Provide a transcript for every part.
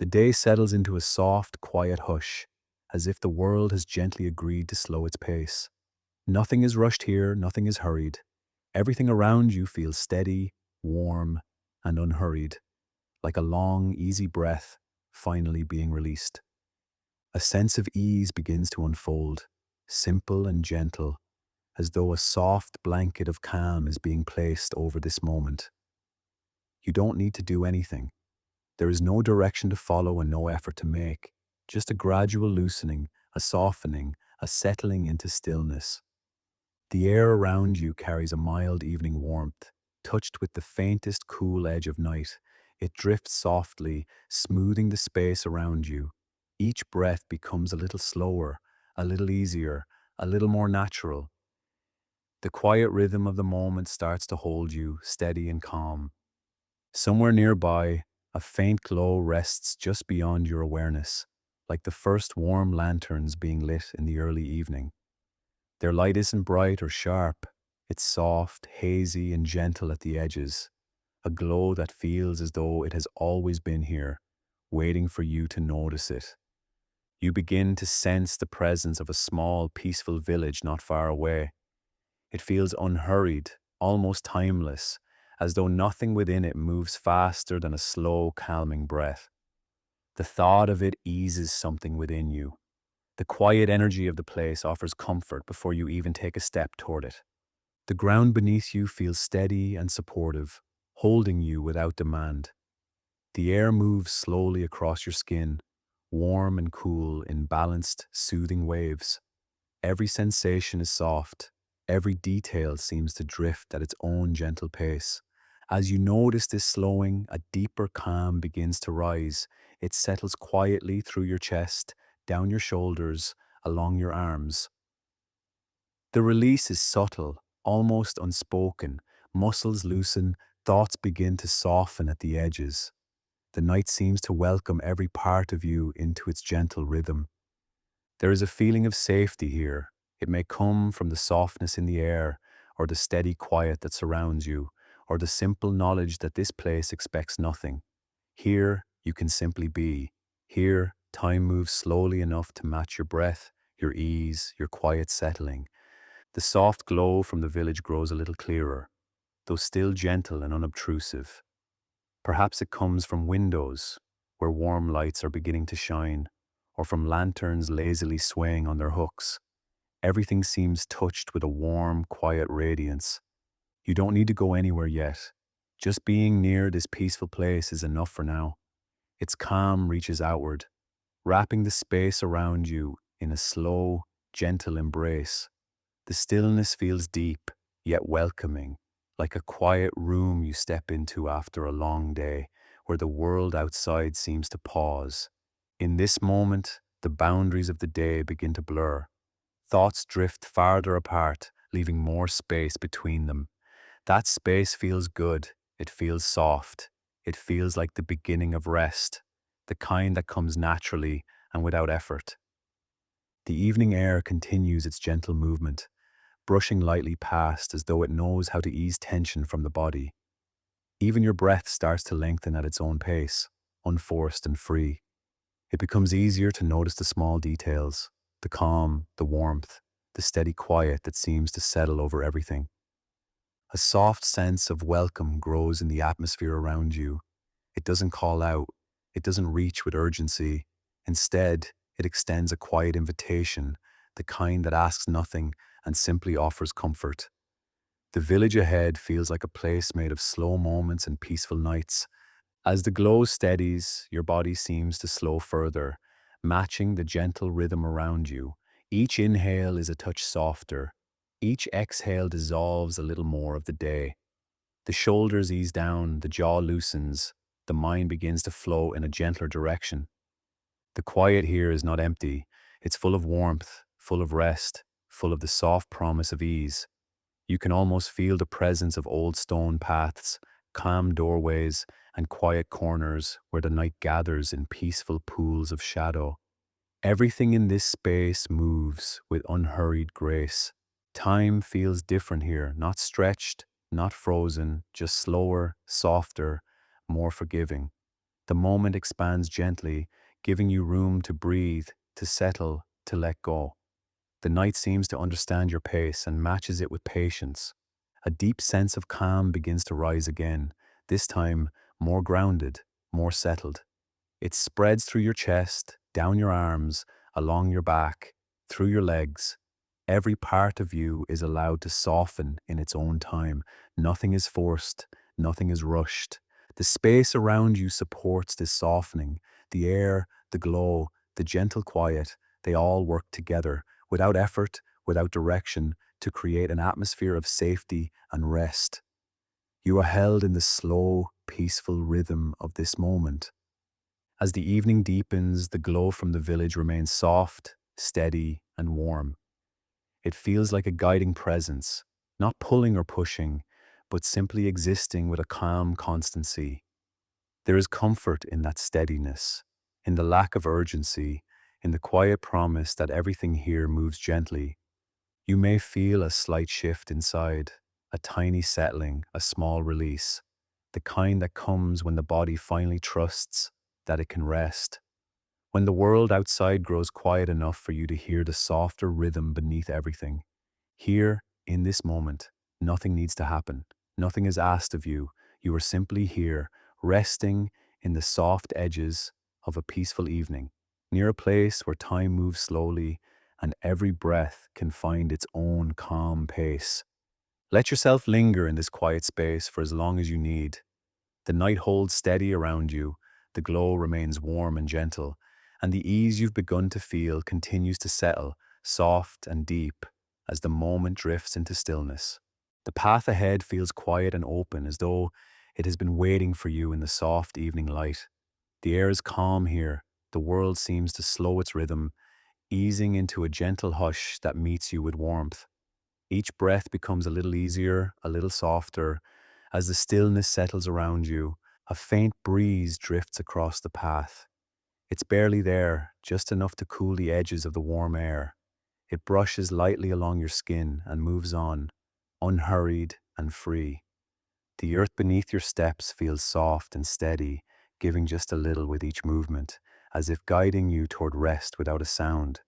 The day settles into a soft, quiet hush, as if the world has gently agreed to slow its pace. Nothing is rushed here, nothing is hurried. Everything around you feels steady, warm, and unhurried, like a long, easy breath finally being released. A sense of ease begins to unfold, simple and gentle, as though a soft blanket of calm is being placed over this moment. You don't need to do anything. There is no direction to follow and no effort to make, just a gradual loosening, a softening, a settling into stillness. The air around you carries a mild evening warmth, touched with the faintest cool edge of night. It drifts softly, smoothing the space around you. Each breath becomes a little slower, a little easier, a little more natural. The quiet rhythm of the moment starts to hold you, steady and calm. Somewhere nearby, a faint glow rests just beyond your awareness, like the first warm lanterns being lit in the early evening. Their light isn't bright or sharp, it's soft, hazy, and gentle at the edges, a glow that feels as though it has always been here, waiting for you to notice it. You begin to sense the presence of a small, peaceful village not far away. It feels unhurried, almost timeless, as though nothing within it moves faster than a slow, calming breath. The thought of it eases something within you. The quiet energy of the place offers comfort before you even take a step toward it. The ground beneath you feels steady and supportive, holding you without demand. The air moves slowly across your skin, warm and cool in balanced, soothing waves. Every sensation is soft. Every detail seems to drift at its own gentle pace. As you notice this slowing, a deeper calm begins to rise. It settles quietly through your chest, down your shoulders, along your arms. The release is subtle, almost unspoken. Muscles loosen, thoughts begin to soften at the edges. The night seems to welcome every part of you into its gentle rhythm. There is a feeling of safety here. It may come from the softness in the air, or the steady quiet that surrounds you, or the simple knowledge that this place expects nothing. Here, you can simply be. Here, time moves slowly enough to match your breath, your ease, your quiet settling. The soft glow from the village grows a little clearer, though still gentle and unobtrusive. Perhaps it comes from windows, where warm lights are beginning to shine, or from lanterns lazily swaying on their hooks. Everything seems touched with a warm, quiet radiance. You don't need to go anywhere yet. Just being near this peaceful place is enough for now. Its calm reaches outward, wrapping the space around you in a slow, gentle embrace. The stillness feels deep, yet welcoming, like a quiet room you step into after a long day, where the world outside seems to pause. In this moment, the boundaries of the day begin to blur. Thoughts drift farther apart, leaving more space between them. That space feels good. It feels soft. It feels like the beginning of rest, the kind that comes naturally and without effort. The evening air continues its gentle movement, brushing lightly past as though it knows how to ease tension from the body. Even your breath starts to lengthen at its own pace, unforced and free. It becomes easier to notice the small details, the calm, the warmth, the steady quiet that seems to settle over everything. A soft sense of welcome grows in the atmosphere around you. It doesn't call out, it doesn't reach with urgency. Instead, it extends a quiet invitation, the kind that asks nothing and simply offers comfort. The village ahead feels like a place made of slow moments and peaceful nights. As the glow steadies, your body seems to slow further, matching the gentle rhythm around you. Each inhale is a touch softer. Each exhale dissolves a little more of the day. The shoulders ease down, the jaw loosens, the mind begins to flow in a gentler direction. The quiet here is not empty. It's full of warmth, full of rest, full of the soft promise of ease. You can almost feel the presence of old stone paths, calm doorways, and quiet corners where the night gathers in peaceful pools of shadow. Everything in this space moves with unhurried grace. Time feels different here, not stretched, not frozen, just slower, softer, more forgiving. The moment expands gently, giving you room to breathe, to settle, to let go. The night seems to understand your pace and matches it with patience. A deep sense of calm begins to rise again, this time more grounded, more settled. It spreads through your chest, down your arms, along your back, through your legs. Every part of you is allowed to soften in its own time. Nothing is forced, nothing is rushed. The space around you supports this softening. The air, the glow, the gentle quiet, they all work together, without effort, without direction, to create an atmosphere of safety and rest. You are held in the slow, peaceful rhythm of this moment. As the evening deepens, the glow from the village remains soft, steady, and warm. It feels like a guiding presence, not pulling or pushing, but simply existing with a calm constancy. There is comfort in that steadiness, in the lack of urgency, in the quiet promise that everything here moves gently. You may feel a slight shift inside, a tiny settling, a small release, the kind that comes when the body finally trusts that it can rest. When the world outside grows quiet enough for you to hear the softer rhythm beneath everything. Here, in this moment, nothing needs to happen. Nothing is asked of you. You are simply here, resting in the soft edges of a peaceful evening, near a place where time moves slowly and every breath can find its own calm pace. Let yourself linger in this quiet space for as long as you need. The night holds steady around you, the glow remains warm and gentle, and the ease you've begun to feel continues to settle, soft and deep, as the moment drifts into stillness. The path ahead feels quiet and open, as though it has been waiting for you in the soft evening light. The air is calm here, the world seems to slow its rhythm, easing into a gentle hush that meets you with warmth. Each breath becomes a little easier, a little softer. As the stillness settles around you, a faint breeze drifts across the path. It's barely there, just enough to cool the edges of the warm air. It brushes lightly along your skin and moves on, unhurried and free. The earth beneath your steps feels soft and steady, giving just a little with each movement, as if guiding you toward rest without a sound.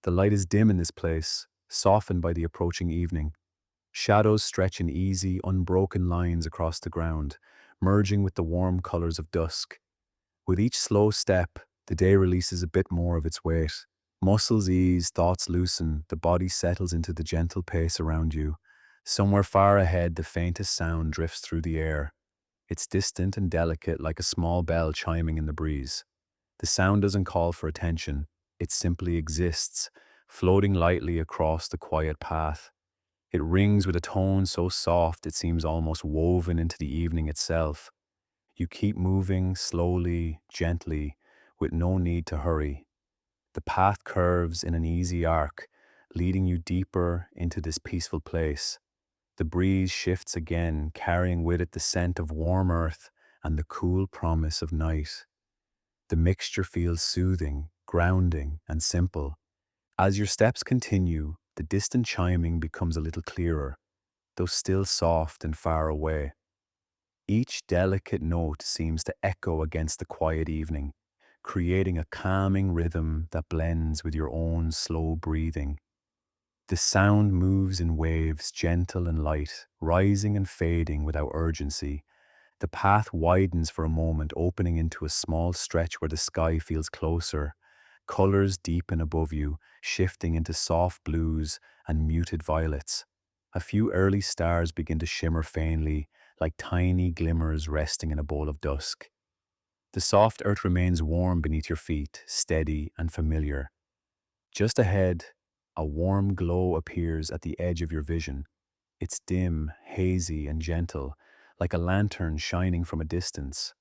The light is dim in this place, softened by the approaching evening. Shadows stretch in easy, unbroken lines across the ground, merging with the warm colors of dusk. With each slow step, the day releases a bit more of its weight. Muscles ease, thoughts loosen, the body settles into the gentle pace around you. Somewhere far ahead, the faintest sound drifts through the air. It's distant and delicate, like a small bell chiming in the breeze. The sound doesn't call for attention, it simply exists, floating lightly across the quiet path. It rings with a tone so soft it seems almost woven into the evening itself. You keep moving slowly, gently, with no need to hurry. The path curves in an easy arc, leading you deeper into this peaceful place. The breeze shifts again, carrying with it the scent of warm earth and the cool promise of night. The mixture feels soothing, grounding, and simple. As your steps continue, the distant chiming becomes a little clearer, though still soft and far away. Each delicate note seems to echo against the quiet evening, creating a calming rhythm that blends with your own slow breathing. The sound moves in waves, gentle and light, rising and fading without urgency. The path widens for a moment, opening into a small stretch where the sky feels closer. Colors deepen above you, shifting into soft blues and muted violets. A few early stars begin to shimmer faintly, like tiny glimmers resting in a bowl of dusk. The soft earth remains warm beneath your feet, steady and familiar. Just ahead, a warm glow appears at the edge of your vision. It's dim, hazy, and gentle, like a lantern shining from a distance.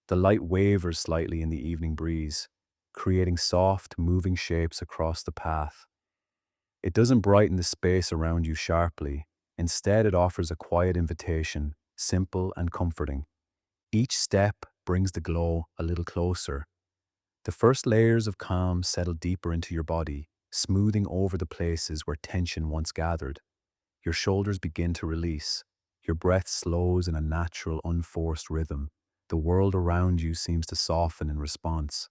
The light wavers slightly in the evening breeze, creating soft, moving shapes across the path. It doesn't brighten the space around you sharply. Instead, it offers a quiet invitation, simple and comforting. Each step brings the glow a little closer. The first layers of calm settle deeper into your body, smoothing over the places where tension once gathered. Your shoulders begin to release. Your breath slows in a natural, unforced rhythm. The world around you seems to soften in response.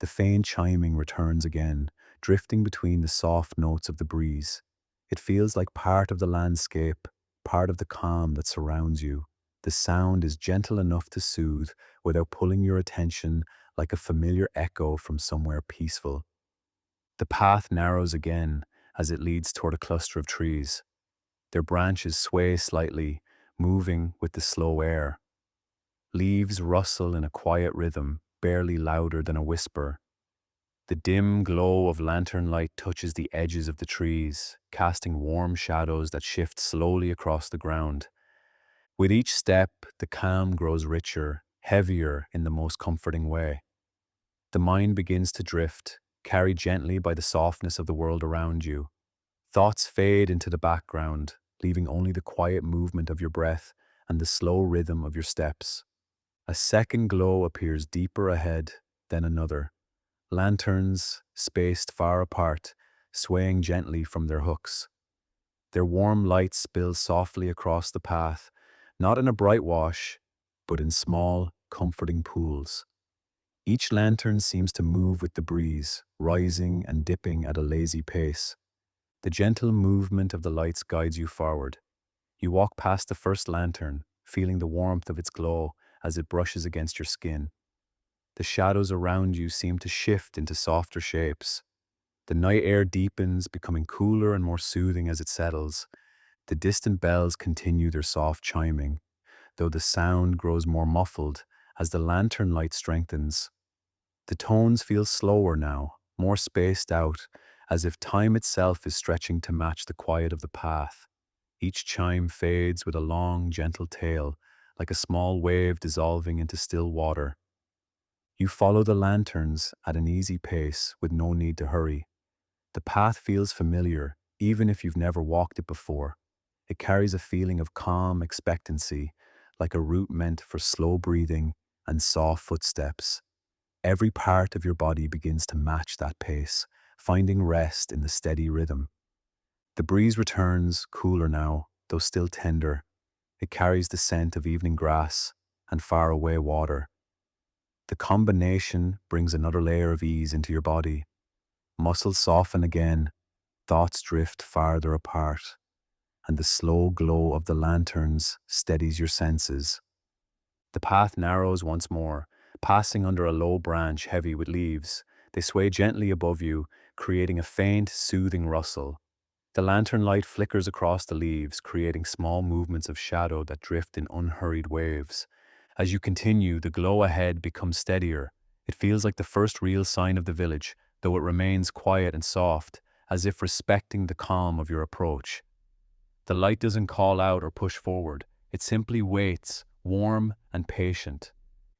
The faint chiming returns again, drifting between the soft notes of the breeze. It feels like part of the landscape, part of the calm that surrounds you. The sound is gentle enough to soothe without pulling your attention like a familiar echo from somewhere peaceful. The path narrows again as it leads toward a cluster of trees. Their branches sway slightly, moving with the slow air. Leaves rustle in a quiet rhythm, barely louder than a whisper. The dim glow of lantern light touches the edges of the trees, casting warm shadows that shift slowly across the ground. With each step, the calm grows richer, heavier in the most comforting way. The mind begins to drift, carried gently by the softness of the world around you. Thoughts fade into the background, leaving only the quiet movement of your breath and the slow rhythm of your steps. A second glow appears deeper ahead, then another. Lanterns, spaced far apart, swaying gently from their hooks. Their warm light spills softly across the path, not in a bright wash, but in small, comforting pools. Each lantern seems to move with the breeze, rising and dipping at a lazy pace. The gentle movement of the lights guides you forward. You walk past the first lantern, feeling the warmth of its glow as it brushes against your skin. The shadows around you seem to shift into softer shapes. The night air deepens, becoming cooler and more soothing as it settles. The distant bells continue their soft chiming, though the sound grows more muffled as the lantern light strengthens. The tones feel slower now, more spaced out, as if time itself is stretching to match the quiet of the path. Each chime fades with a long, gentle tail, like a small wave dissolving into still water. You follow the lanterns at an easy pace with no need to hurry. The path feels familiar, even if you've never walked it before. It carries a feeling of calm expectancy, like a route meant for slow breathing and soft footsteps. Every part of your body begins to match that pace, finding rest in the steady rhythm. The breeze returns, cooler now, though still tender. It carries the scent of evening grass and faraway water. The combination brings another layer of ease into your body. Muscles soften again, thoughts drift farther apart, and the slow glow of the lanterns steadies your senses. The path narrows once more, passing under a low branch heavy with leaves. They sway gently above you, creating a faint, soothing rustle. The lantern light flickers across the leaves, creating small movements of shadow that drift in unhurried waves. As you continue, the glow ahead becomes steadier. It feels like the first real sign of the village, though it remains quiet and soft, as if respecting the calm of your approach. The light doesn't call out or push forward. It simply waits, warm and patient.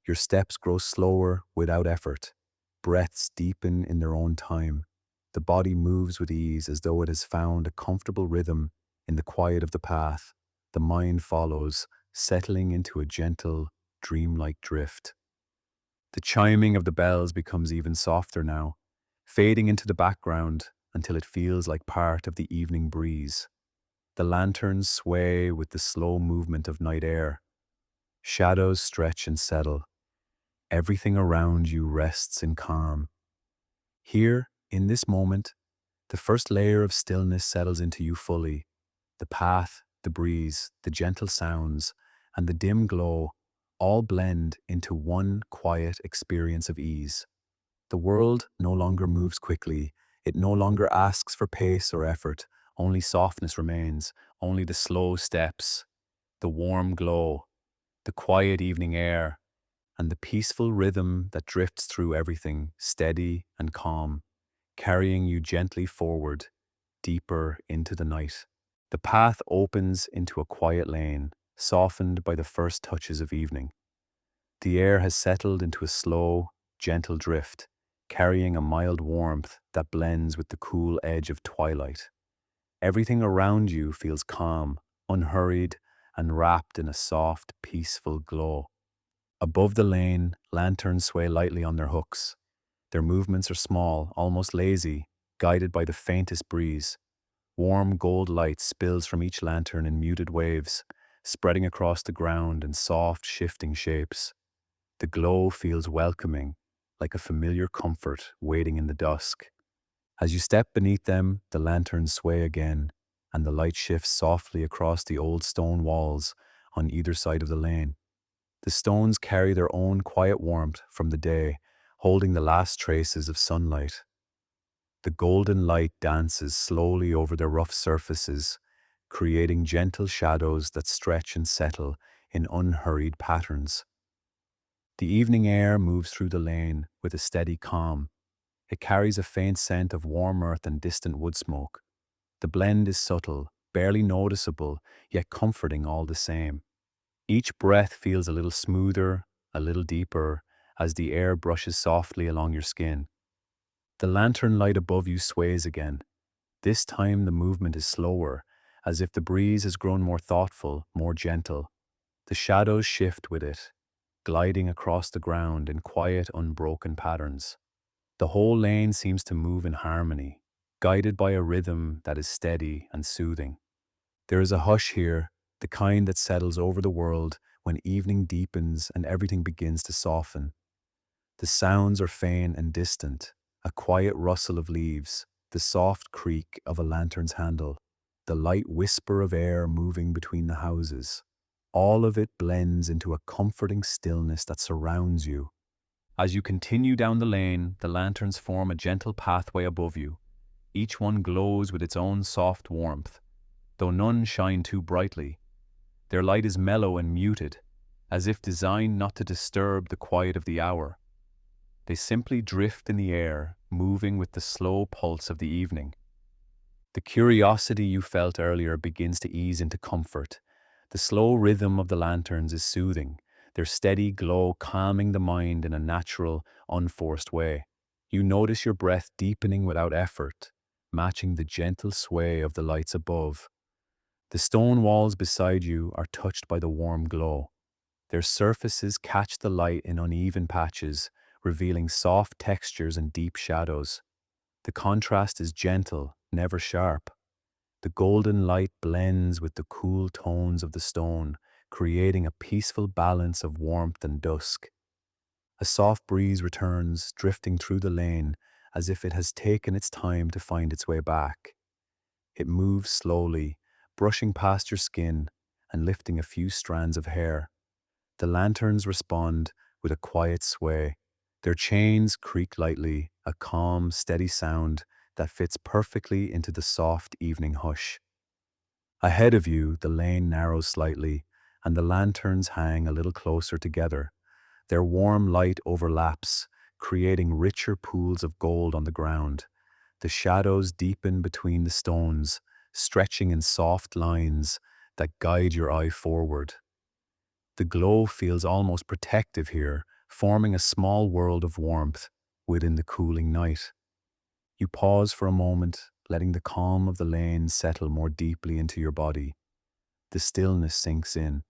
Your steps grow slower without effort. Breaths deepen in their own time. The body moves with ease as though it has found a comfortable rhythm in the quiet of the path. The mind follows, settling into a gentle, dreamlike drift. The chiming of the bells becomes even softer now, fading into the background until it feels like part of the evening breeze. The lanterns sway with the slow movement of night air. Shadows stretch and settle. Everything around you rests in calm. Here, in this moment, the first layer of stillness settles into you fully. The path, the breeze, the gentle sounds, and the dim glow all blend into one quiet experience of ease. The world no longer moves quickly. It no longer asks for pace or effort. Only softness remains, only the slow steps, the warm glow, the quiet evening air, and the peaceful rhythm that drifts through everything, steady and calm, carrying you gently forward, deeper into the night. The path opens into a quiet lane, softened by the first touches of evening. The air has settled into a slow, gentle drift, carrying a mild warmth that blends with the cool edge of twilight. Everything around you feels calm, unhurried, and wrapped in a soft, peaceful glow. Above the lane, lanterns sway lightly on their hooks. Their movements are small, almost lazy, guided by the faintest breeze. Warm gold light spills from each lantern in muted waves, spreading across the ground in soft, shifting shapes. The glow feels welcoming, like a familiar comfort waiting in the dusk. As you step beneath them, the lanterns sway again, and the light shifts softly across the old stone walls on either side of the lane. The stones carry their own quiet warmth from the day, holding the last traces of sunlight. The golden light dances slowly over their rough surfaces, creating gentle shadows that stretch and settle in unhurried patterns. The evening air moves through the lane with a steady calm. It carries a faint scent of warm earth and distant wood smoke. The blend is subtle, barely noticeable, yet comforting all the same. Each breath feels a little smoother, a little deeper, as the air brushes softly along your skin. The lantern light above you sways again. This time the movement is slower, as if the breeze has grown more thoughtful, more gentle. The shadows shift with it, gliding across the ground in quiet, unbroken patterns. The whole lane seems to move in harmony, guided by a rhythm that is steady and soothing. There is a hush here, the kind that settles over the world when evening deepens and everything begins to soften. The sounds are faint and distant, a quiet rustle of leaves, the soft creak of a lantern's handle, the light whisper of air moving between the houses. All of it blends into a comforting stillness that surrounds you. As you continue down the lane, the lanterns form a gentle pathway above you. Each one glows with its own soft warmth, though none shine too brightly. Their light is mellow and muted, as if designed not to disturb the quiet of the hour. They simply drift in the air, moving with the slow pulse of the evening. The curiosity you felt earlier begins to ease into comfort. The slow rhythm of the lanterns is soothing, their steady glow calming the mind in a natural, unforced way. You notice your breath deepening without effort, matching the gentle sway of the lights above. The stone walls beside you are touched by the warm glow. Their surfaces catch the light in uneven patches, revealing soft textures and deep shadows. The contrast is gentle, never sharp. The golden light blends with the cool tones of the stone, creating a peaceful balance of warmth and dusk. A soft breeze returns, drifting through the lane as if it has taken its time to find its way back. It moves slowly, brushing past your skin and lifting a few strands of hair. The lanterns respond with a quiet sway. Their chains creak lightly, a calm, steady sound that fits perfectly into the soft evening hush. Ahead of you, the lane narrows slightly, and the lanterns hang a little closer together. Their warm light overlaps, creating richer pools of gold on the ground. The shadows deepen between the stones, stretching in soft lines that guide your eye forward. The glow feels almost protective here, forming a small world of warmth within the cooling night. You pause for a moment, letting the calm of the lane settle more deeply into your body. The stillness sinks in.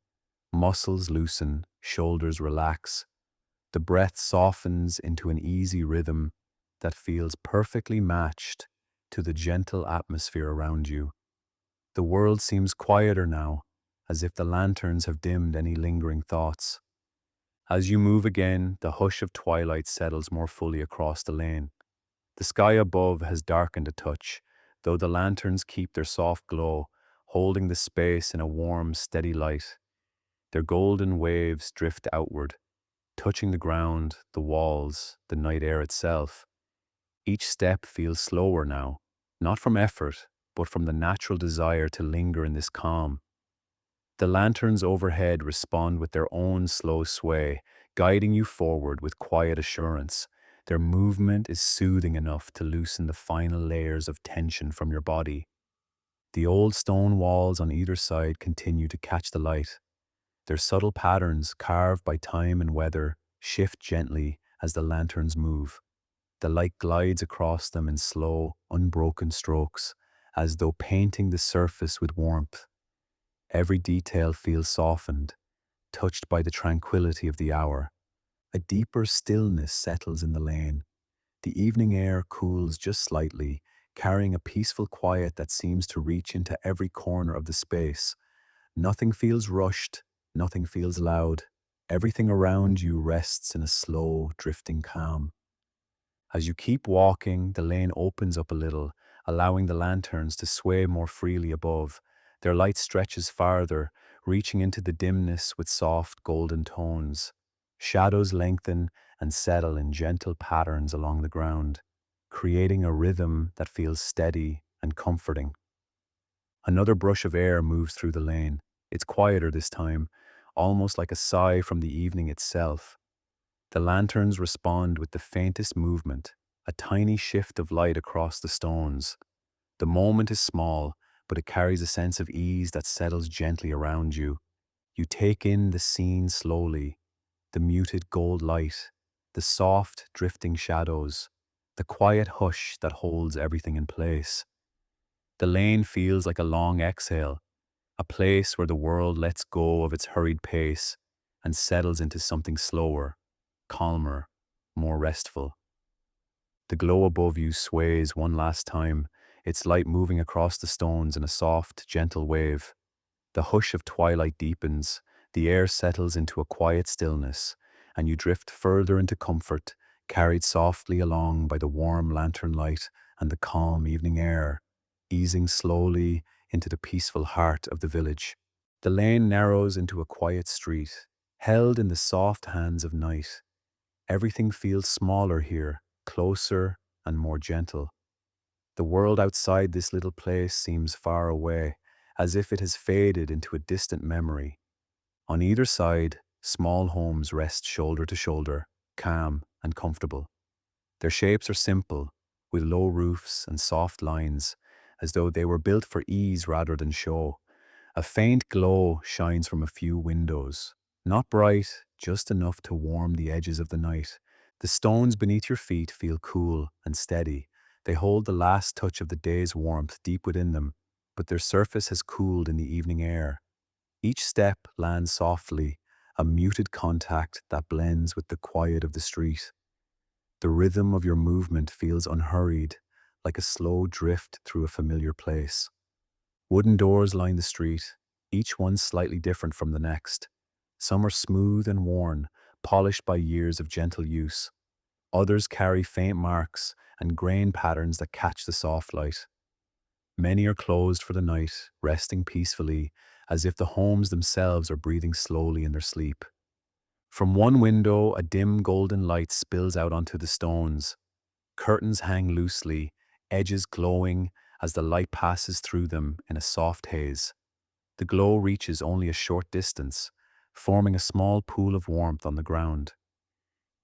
Muscles loosen, shoulders relax. The breath softens into an easy rhythm that feels perfectly matched to the gentle atmosphere around you. The world seems quieter now, as if the lanterns have dimmed any lingering thoughts. As you move again, the hush of twilight settles more fully across the lane. The sky above has darkened a touch, though the lanterns keep their soft glow, holding the space in a warm, steady light. Their golden waves drift outward, touching the ground, the walls, the night air itself. Each step feels slower now, not from effort, but from the natural desire to linger in this calm. The lanterns overhead respond with their own slow sway, guiding you forward with quiet assurance. Their movement is soothing enough to loosen the final layers of tension from your body. The old stone walls on either side continue to catch the light. Their subtle patterns, carved by time and weather, shift gently as the lanterns move. The light glides across them in slow, unbroken strokes, as though painting the surface with warmth. Every detail feels softened, touched by the tranquility of the hour. A deeper stillness settles in the lane. The evening air cools just slightly, carrying a peaceful quiet that seems to reach into every corner of the space. Nothing feels rushed, nothing feels loud. Everything around you rests in a slow, drifting calm. As you keep walking, the lane opens up a little, allowing the lanterns to sway more freely above. Their light stretches farther, reaching into the dimness with soft golden tones. Shadows lengthen and settle in gentle patterns along the ground, creating a rhythm that feels steady and comforting. Another brush of air moves through the lane. It's quieter this time, almost like a sigh from the evening itself. The lanterns respond with the faintest movement, a tiny shift of light across the stones. The moment is small, but it carries a sense of ease that settles gently around you. You take in the scene slowly, the muted gold light, the soft, drifting shadows, the quiet hush that holds everything in place. The lane feels like a long exhale, a place where the world lets go of its hurried pace and settles into something slower, calmer, more restful. The glow above you sways one last time, its light moving across the stones in a soft, gentle wave. The hush of twilight deepens, the air settles into a quiet stillness, and you drift further into comfort, carried softly along by the warm lantern light and the calm evening air, easing slowly into the peaceful heart of the village. The lane narrows into a quiet street, held in the soft hands of night. Everything feels smaller here, closer and more gentle. The world outside this little place seems far away, as if it has faded into a distant memory. On either side, small homes rest shoulder to shoulder, calm and comfortable. Their shapes are simple, with low roofs and soft lines, as though they were built for ease rather than show. A faint glow shines from a few windows, not bright, just enough to warm the edges of the night. The stones beneath your feet feel cool and steady. They hold the last touch of the day's warmth deep within them, but their surface has cooled in the evening air. Each step lands softly, a muted contact that blends with the quiet of the street. The rhythm of your movement feels unhurried, like a slow drift through a familiar place. Wooden doors line the street, each one slightly different from the next. Some are smooth and worn, polished by years of gentle use. Others carry faint marks and grain patterns that catch the soft light. Many are closed for the night, resting peacefully, as if the homes themselves are breathing slowly in their sleep. From one window, a dim golden light spills out onto the stones. Curtains hang loosely, edges glowing as the light passes through them in a soft haze. The glow reaches only a short distance, forming a small pool of warmth on the ground.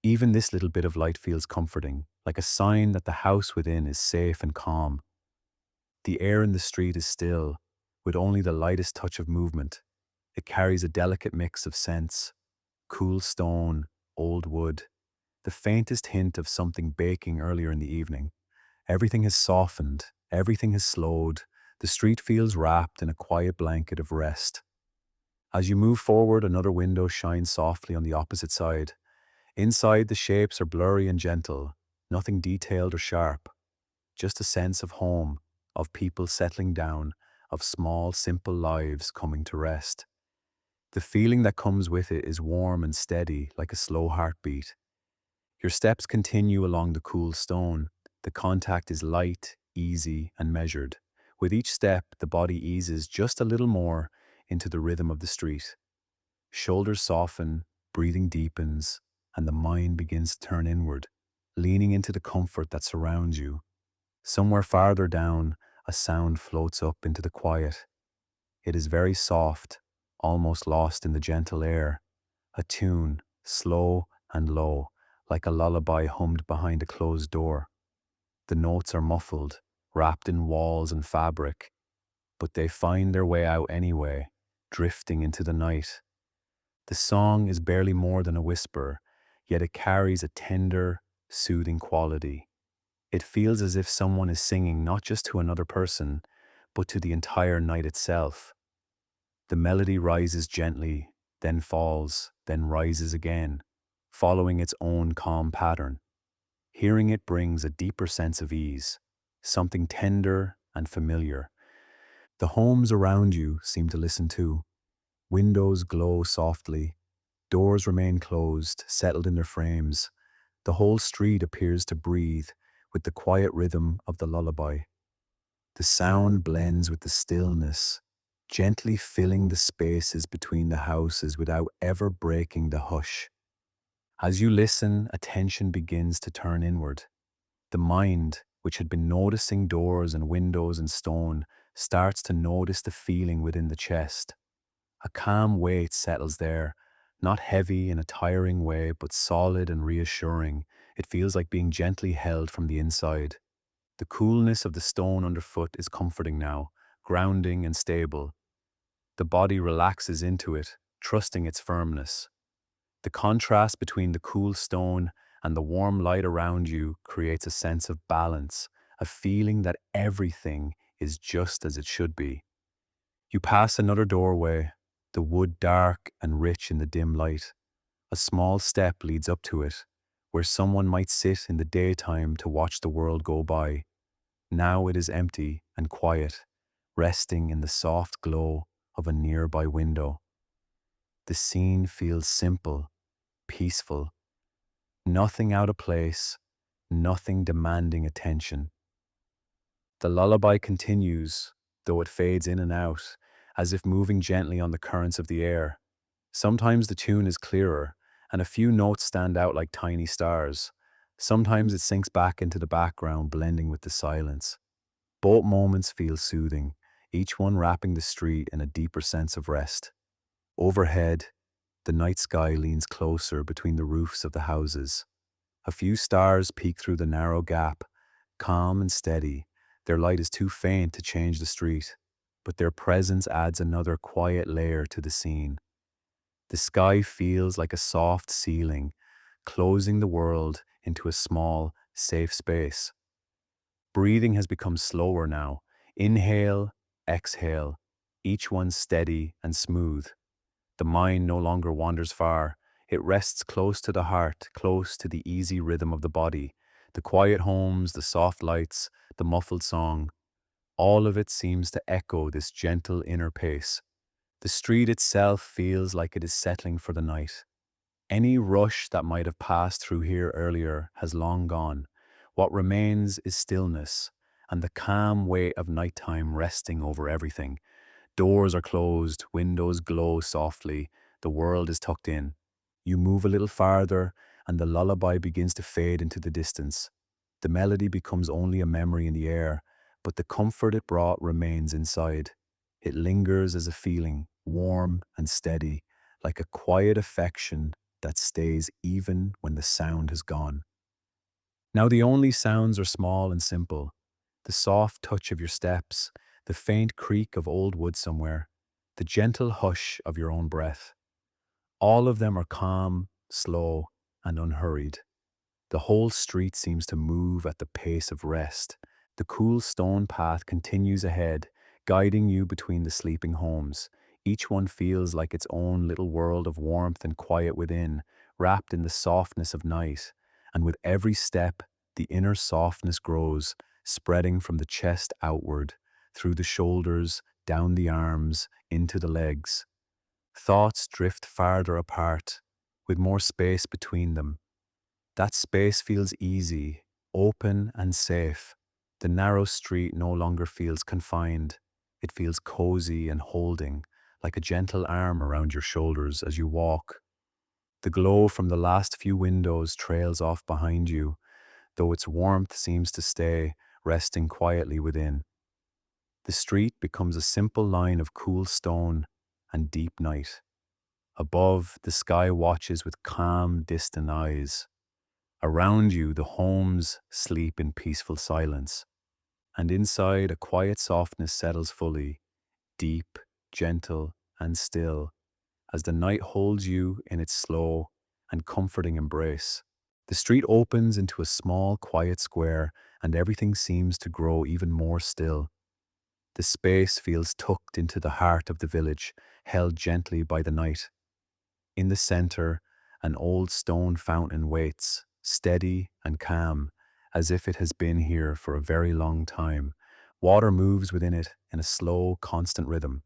Even this little bit of light feels comforting, like a sign that the house within is safe and calm. The air in the street is still, with only the lightest touch of movement. It carries a delicate mix of scents: cool stone, old wood, the faintest hint of something baking earlier in the evening. Everything has softened, everything has slowed. The street feels wrapped in a quiet blanket of rest. As you move forward, another window shines softly on the opposite side. Inside, the shapes are blurry and gentle, nothing detailed or sharp, just a sense of home, of people settling down, of small, simple lives coming to rest. The feeling that comes with it is warm and steady, like a slow heartbeat. Your steps continue along the cool stone. The contact is light, easy, and measured. With each step, the body eases just a little more into the rhythm of the street. Shoulders soften, breathing deepens, and the mind begins to turn inward, leaning into the comfort that surrounds you. Somewhere farther down, a sound floats up into the quiet. It is very soft, almost lost in the gentle air. A tune, slow and low, like a lullaby hummed behind a closed door. The notes are muffled, wrapped in walls and fabric, but they find their way out anyway, drifting into the night. The song is barely more than a whisper, yet it carries a tender, soothing quality. It feels as if someone is singing not just to another person, but to the entire night itself. The melody rises gently, then falls, then rises again, following its own calm pattern. Hearing it brings a deeper sense of ease, something tender and familiar. The homes around you seem to listen too. Windows glow softly, Doors remain closed, settled in their frames. The whole street appears to breathe with the quiet rhythm of the lullaby. The sound blends with the stillness, gently filling the spaces between the houses without ever breaking the hush. As you listen, attention begins to turn inward. The mind, which had been noticing doors and windows and stone, starts to notice the feeling within the chest. A calm weight settles there, not heavy in a tiring way, but solid and reassuring. It feels like being gently held from the inside. The coolness of the stone underfoot is comforting now, grounding and stable. The body relaxes into it, trusting its firmness. The contrast between the cool stone and the warm light around you creates a sense of balance, a feeling that everything is just as it should be. You pass another doorway, the wood dark and rich in the dim light. A small step leads up to it, where someone might sit in the daytime to watch the world go by. Now it is empty and quiet, resting in the soft glow of a nearby window. The scene feels simple, peaceful, nothing out of place, nothing demanding attention. The lullaby continues, though it fades in and out, as if moving gently on the currents of the air. Sometimes the tune is clearer, and a few notes stand out like tiny stars. Sometimes it sinks back into the background, blending with the silence. Both moments feel soothing, each one wrapping the street in a deeper sense of rest. Overhead, the night sky leans closer between the roofs of the houses. A few stars peek through the narrow gap, calm and steady. Their light is too faint to change the street, but their presence adds another quiet layer to the scene. The sky feels like a soft ceiling, closing the world into a small, safe space. Breathing has become slower now. Inhale, exhale, each one steady and smooth. The mind no longer wanders far. It rests close to the heart, close to the easy rhythm of the body. The quiet homes, the soft lights, the muffled song, all of it seems to echo this gentle inner pace. The street itself feels like it is settling for the night. Any rush that might have passed through here earlier has long gone. What remains is stillness and the calm weight of nighttime resting over everything. Doors are closed, windows glow softly, the world is tucked in. You move a little farther, and the lullaby begins to fade into the distance. The melody becomes only a memory in the air, but the comfort it brought remains inside. It lingers as a feeling, warm and steady, like a quiet affection that stays even when the sound has gone. Now the only sounds are small and simple. The soft touch of your steps, the faint creak of old wood somewhere, the gentle hush of your own breath. All of them are calm, slow, and unhurried. The whole street seems to move at the pace of rest. The cool stone path continues ahead, guiding you between the sleeping homes. Each one feels like its own little world of warmth and quiet within, wrapped in the softness of night. And with every step, the inner softness grows, spreading from the chest outward, through the shoulders, down the arms, into the legs. Thoughts drift farther apart, with more space between them. That space feels easy, open, and safe. The narrow street no longer feels confined. It feels cozy and holding, like a gentle arm around your shoulders as you walk. The glow from the last few windows trails off behind you, though its warmth seems to stay, resting quietly within. The street becomes a simple line of cool stone and deep night. Above, the sky watches with calm, distant eyes. Around you, the homes sleep in peaceful silence, and inside, a quiet softness settles fully, deep, gentle, and still, as the night holds you in its slow and comforting embrace. The street opens into a small, quiet square, and everything seems to grow even more still. The space feels tucked into the heart of the village, held gently by the night. In the center, an old stone fountain waits, steady and calm, as if it has been here for a very long time. Water moves within it in a slow, constant rhythm.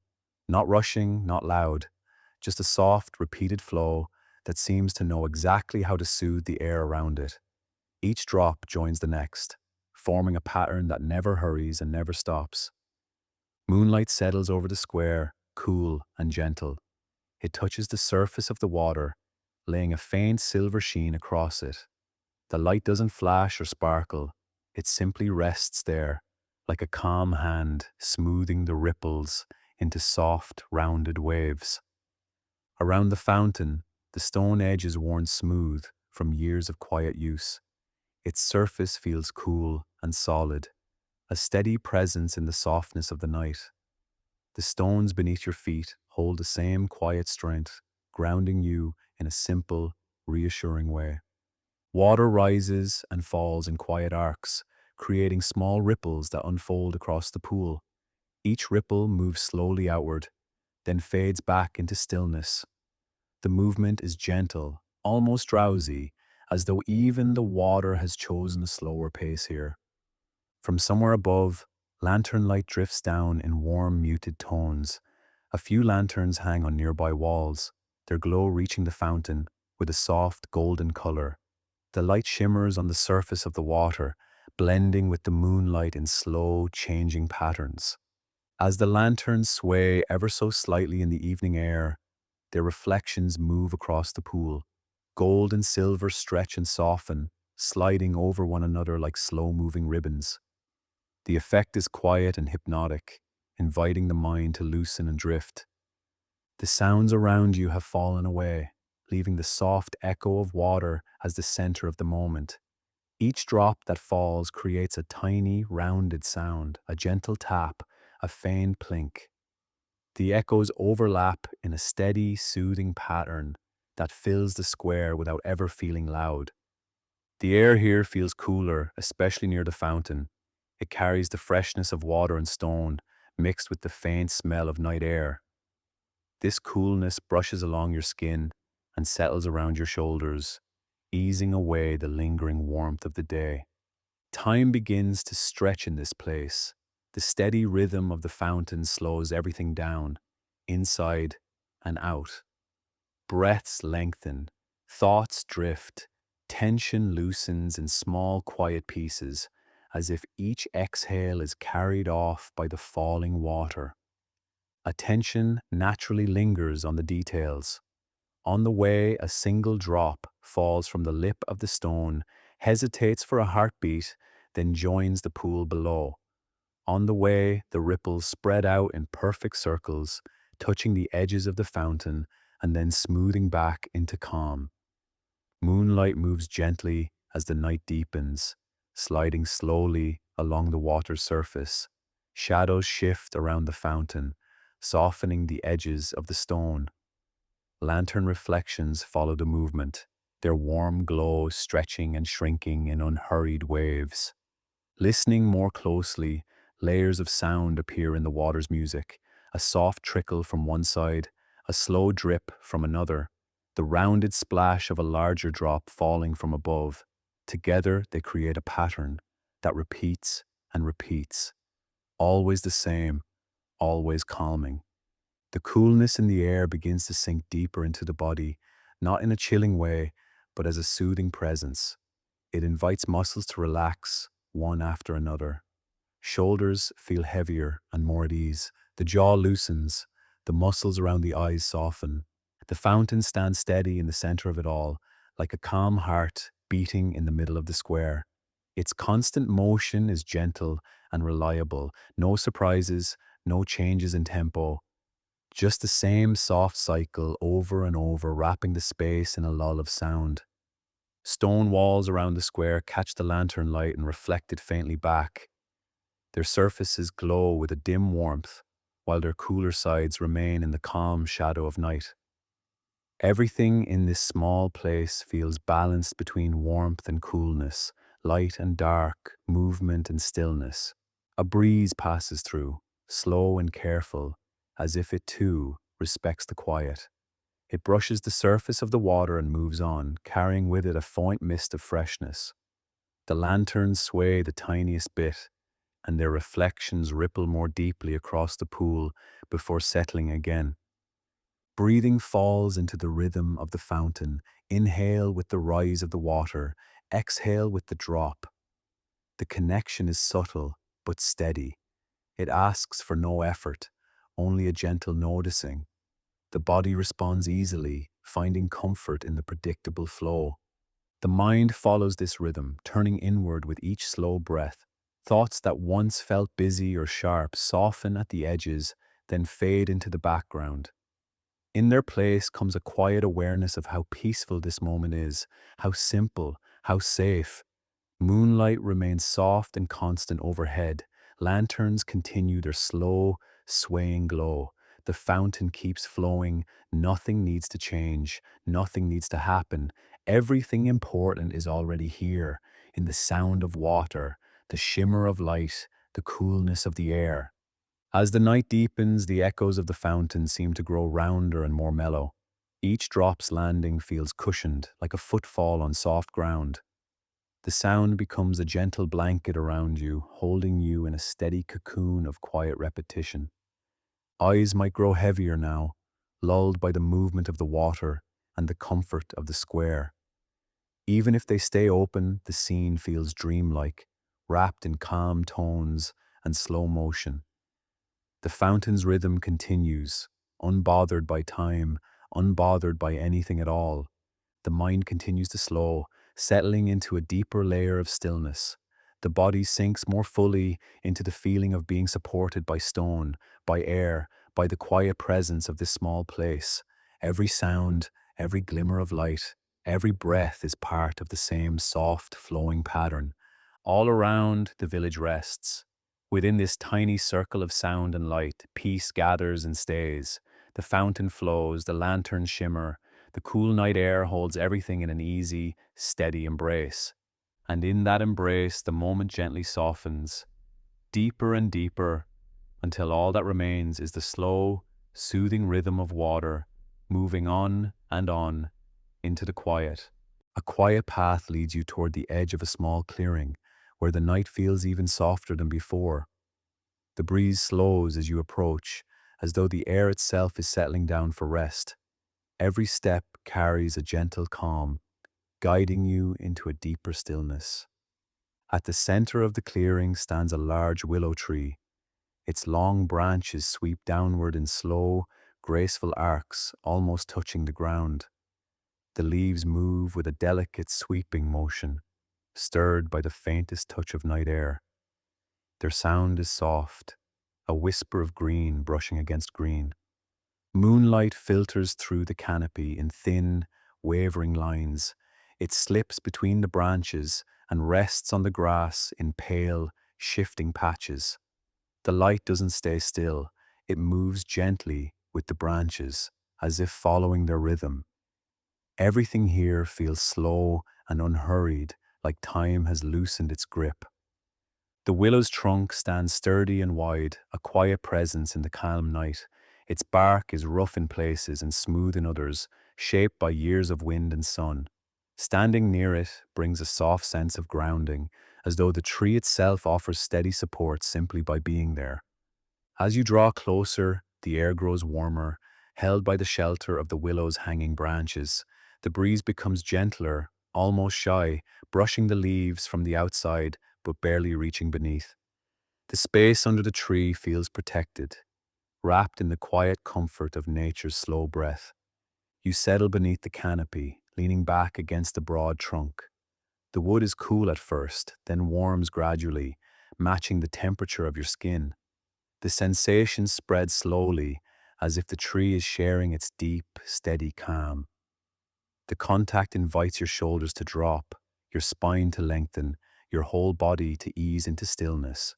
Not rushing, not loud, just a soft, repeated flow, that seems to know exactly how to soothe the air around it. Each drop joins the next, forming a pattern that never hurries and never stops. Moonlight settles over the square, cool and gentle. It touches the surface of the water, laying a faint silver sheen across it. The light doesn't flash or sparkle, it simply rests there, like a calm hand smoothing the ripples into soft, rounded waves. Around the fountain, the stone edge is worn smooth from years of quiet use. Its surface feels cool and solid, a steady presence in the softness of the night. The stones beneath your feet hold the same quiet strength, grounding you in a simple, reassuring way. Water rises and falls in quiet arcs, creating small ripples that unfold across the pool. Each ripple moves slowly outward, then fades back into stillness. The movement is gentle, almost drowsy, as though even the water has chosen a slower pace here. From somewhere above, lantern light drifts down in warm, muted tones. A few lanterns hang on nearby walls, their glow reaching the fountain with a soft, golden color. The light shimmers on the surface of the water, blending with the moonlight in slow, changing patterns. As the lanterns sway ever so slightly in the evening air, their reflections move across the pool. Gold and silver stretch and soften, sliding over one another like slow-moving ribbons. The effect is quiet and hypnotic, inviting the mind to loosen and drift. The sounds around you have fallen away, leaving the soft echo of water as the center of the moment. Each drop that falls creates a tiny, rounded sound, a gentle tap, a faint plink. The echoes overlap in a steady, soothing pattern that fills the square without ever feeling loud. The air here feels cooler, especially near the fountain. It carries the freshness of water and stone, mixed with the faint smell of night air. This coolness brushes along your skin and settles around your shoulders, easing away the lingering warmth of the day. Time begins to stretch in this place. The steady rhythm of the fountain slows everything down, inside and out. Breaths lengthen, thoughts drift, tension loosens in small, quiet pieces, as if each exhale is carried off by the falling water. Attention naturally lingers on the details. On the way, a single drop falls from the lip of the stone, hesitates for a heartbeat, then joins the pool below. On the way, the ripples spread out in perfect circles, touching the edges of the fountain and then smoothing back into calm. Moonlight moves gently as the night deepens, sliding slowly along the water's surface. Shadows shift around the fountain, softening the edges of the stone. Lantern reflections follow the movement, their warm glow stretching and shrinking in unhurried waves. Listening more closely, layers of sound appear in the water's music, a soft trickle from one side, a slow drip from another, the rounded splash of a larger drop falling from above. Together they create a pattern that repeats and repeats, always the same, always calming. The coolness in the air begins to sink deeper into the body, not in a chilling way, but as a soothing presence. It invites muscles to relax, one after another. Shoulders feel heavier and more at ease. The jaw loosens, the muscles around the eyes soften. The fountain stands steady in the center of it all, like a calm heart beating in the middle of the square. Its constant motion is gentle and reliable, no surprises, no changes in tempo, just the same soft cycle over and over, wrapping the space in a lull of sound. Stone walls around the square catch the lantern light and reflect it faintly back. Their surfaces glow with a dim warmth, while their cooler sides remain in the calm shadow of night. Everything in this small place feels balanced between warmth and coolness, light and dark, movement and stillness. A breeze passes through, slow and careful, as if it too respects the quiet. It brushes the surface of the water and moves on, carrying with it a faint mist of freshness. The lanterns sway the tiniest bit, and their reflections ripple more deeply across the pool before settling again. Breathing falls into the rhythm of the fountain. Inhale with the rise of the water, exhale with the drop. The connection is subtle but steady. It asks for no effort, only a gentle noticing. The body responds easily, finding comfort in the predictable flow. The mind follows this rhythm, turning inward with each slow breath. Thoughts that once felt busy or sharp soften at the edges, then fade into the background. In their place comes a quiet awareness of how peaceful this moment is, how simple, how safe. Moonlight remains soft and constant overhead. Lanterns continue their slow, swaying glow. The fountain keeps flowing. Nothing needs to change. Nothing needs to happen. Everything important is already here, in the sound of water, the shimmer of light, the coolness of the air. As the night deepens, the echoes of the fountain seem to grow rounder and more mellow. Each drop's landing feels cushioned, like a footfall on soft ground. The sound becomes a gentle blanket around you, holding you in a steady cocoon of quiet repetition. Eyes might grow heavier now, lulled by the movement of the water and the comfort of the square. Even if they stay open, the scene feels dreamlike, wrapped in calm tones and slow motion. The fountain's rhythm continues, unbothered by time, unbothered by anything at all. The mind continues to slow, settling into a deeper layer of stillness. The body sinks more fully into the feeling of being supported by stone, by air, by the quiet presence of this small place. Every sound, every glimmer of light, every breath is part of the same soft, flowing pattern. All around, the village rests. Within this tiny circle of sound and light, peace gathers and stays. The fountain flows, the lanterns shimmer, the cool night air holds everything in an easy, steady embrace. And in that embrace, the moment gently softens, deeper and deeper, until all that remains is the slow, soothing rhythm of water, moving on and on into the quiet. A quiet path leads you toward the edge of a small clearing, where the night feels even softer than before. The breeze slows as you approach, as though the air itself is settling down for rest. Every step carries a gentle calm, guiding you into a deeper stillness. At the center of the clearing stands a large willow tree. Its long branches sweep downward in slow, graceful arcs, almost touching the ground. The leaves move with a delicate sweeping motion, stirred by the faintest touch of night air. Their sound is soft, a whisper of green brushing against green. Moonlight filters through the canopy in thin, wavering lines. It slips between the branches and rests on the grass in pale, shifting patches. The light doesn't stay still. It moves gently with the branches, as if following their rhythm. Everything here feels slow and unhurried, like time has loosened its grip. The willow's trunk stands sturdy and wide, a quiet presence in the calm night. Its bark is rough in places and smooth in others, shaped by years of wind and sun. Standing near it brings a soft sense of grounding, as though the tree itself offers steady support simply by being there. As you draw closer, the air grows warmer, held by the shelter of the willow's hanging branches. The breeze becomes gentler, almost shy, brushing the leaves from the outside but barely reaching beneath. The space under the tree feels protected, wrapped in the quiet comfort of nature's slow breath. You settle beneath the canopy, leaning back against the broad trunk. The wood is cool at first, then warms gradually, matching the temperature of your skin. The sensation spreads slowly, as if the tree is sharing its deep, steady calm. The contact invites your shoulders to drop, your spine to lengthen, your whole body to ease into stillness.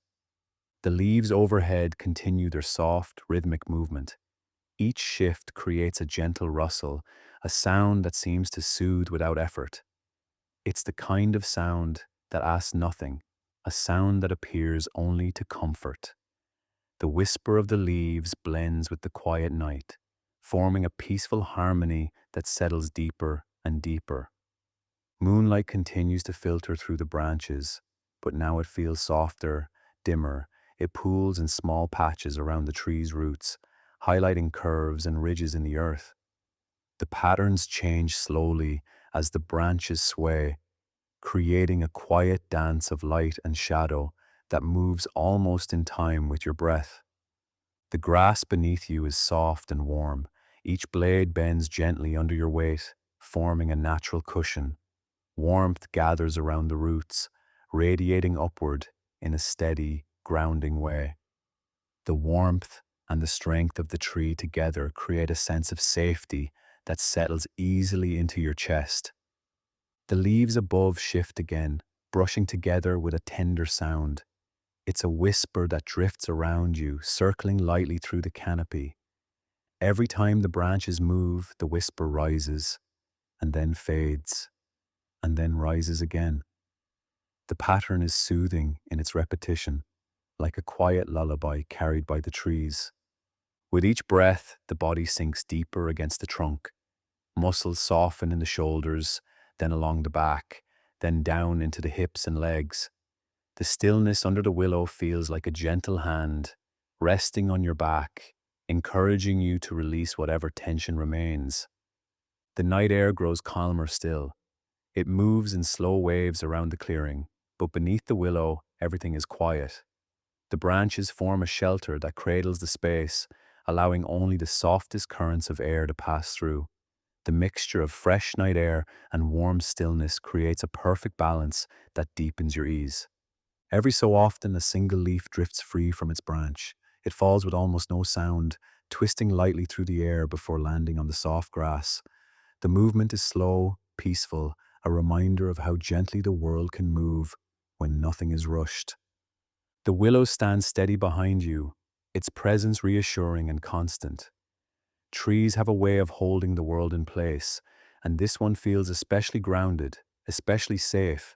The leaves overhead continue their soft, rhythmic movement. Each shift creates a gentle rustle, a sound that seems to soothe without effort. It's the kind of sound that asks nothing, a sound that appears only to comfort. The whisper of the leaves blends with the quiet night, forming a peaceful harmony that settles deeper and deeper. Moonlight continues to filter through the branches, but now it feels softer, dimmer. It pools in small patches around the tree's roots, highlighting curves and ridges in the earth. The patterns change slowly as the branches sway, creating a quiet dance of light and shadow that moves almost in time with your breath. The grass beneath you is soft and warm. Each blade bends gently under your weight, forming a natural cushion. Warmth gathers around the roots, radiating upward in a steady, grounding way. The warmth and the strength of the tree together create a sense of safety that settles easily into your chest. The leaves above shift again, brushing together with a tender sound. It's a whisper that drifts around you, circling lightly through the canopy. Every time the branches move, the whisper rises, and then fades, and then rises again. The pattern is soothing in its repetition, like a quiet lullaby carried by the trees. With each breath, the body sinks deeper against the trunk. Muscles soften in the shoulders, then along the back, then down into the hips and legs. The stillness under the willow feels like a gentle hand resting on your back, encouraging you to release whatever tension remains. The night air grows calmer still. It moves in slow waves around the clearing, but beneath the willow, everything is quiet. The branches form a shelter that cradles the space, allowing only the softest currents of air to pass through. The mixture of fresh night air and warm stillness creates a perfect balance that deepens your ease. Every so often, a single leaf drifts free from its branch. It falls with almost no sound, twisting lightly through the air before landing on the soft grass. The movement is slow, peaceful, a reminder of how gently the world can move when nothing is rushed. The willow stands steady behind you, its presence reassuring and constant. Trees have a way of holding the world in place, and this one feels especially grounded, especially safe.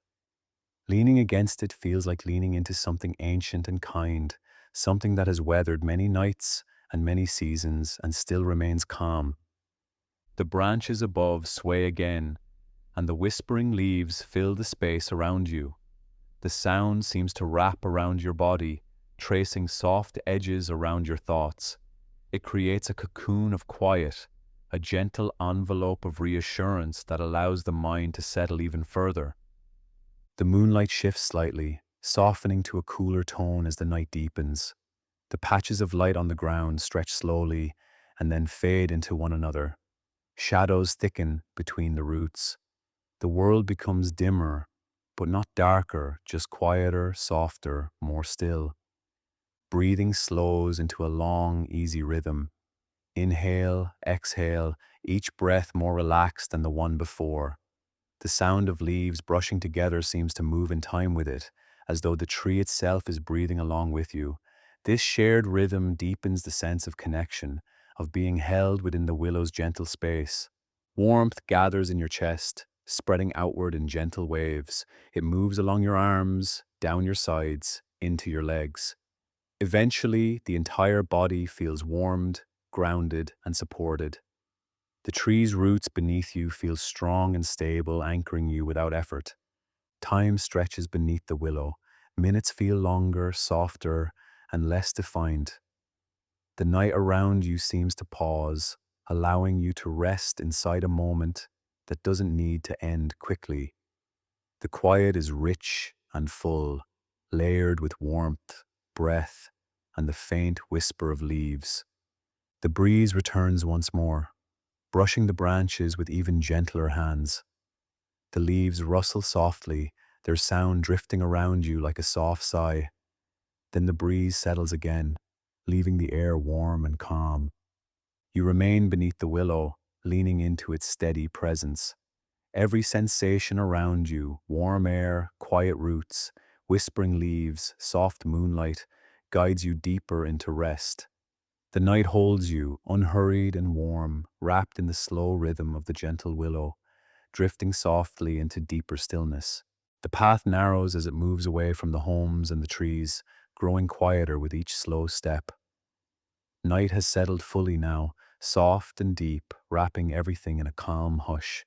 Leaning against it feels like leaning into something ancient and kind, something that has weathered many nights and many seasons and still remains calm. The branches above sway again, and the whispering leaves fill the space around you. The sound seems to wrap around your body, tracing soft edges around your thoughts. It creates a cocoon of quiet, a gentle envelope of reassurance that allows the mind to settle even further. The moonlight shifts slightly, softening to a cooler tone as the night deepens. The patches of light on the ground stretch slowly and then fade into one another. Shadows thicken between the roots. The world becomes dimmer, but not darker, just quieter, softer, more still. Breathing slows into a long, easy rhythm. Inhale, exhale, each breath more relaxed than the one before. The sound of leaves brushing together seems to move in time with it, as though the tree itself is breathing along with you. This shared rhythm deepens the sense of connection, of being held within the willow's gentle space. Warmth gathers in your chest, spreading outward in gentle waves. It moves along your arms, down your sides, into your legs. Eventually, the entire body feels warmed, grounded, and supported. The tree's roots beneath you feel strong and stable, anchoring you without effort. Time stretches beneath the willow. Minutes feel longer, softer, and less defined. The night around you seems to pause, allowing you to rest inside a moment that doesn't need to end quickly. The quiet is rich and full, layered with warmth, breath, and the faint whisper of leaves. The breeze returns once more, brushing the branches with even gentler hands. The leaves rustle softly, their sound drifting around you like a soft sigh. Then the breeze settles again, leaving the air warm and calm. You remain beneath the willow, leaning into its steady presence. Every sensation around you, warm air, quiet roots, whispering leaves, soft moonlight, guides you deeper into rest. The night holds you, unhurried and warm, wrapped in the slow rhythm of the gentle willow, drifting softly into deeper stillness. The path narrows as it moves away from the homes and the trees, growing quieter with each slow step. Night has settled fully now, soft and deep, wrapping everything in a calm hush.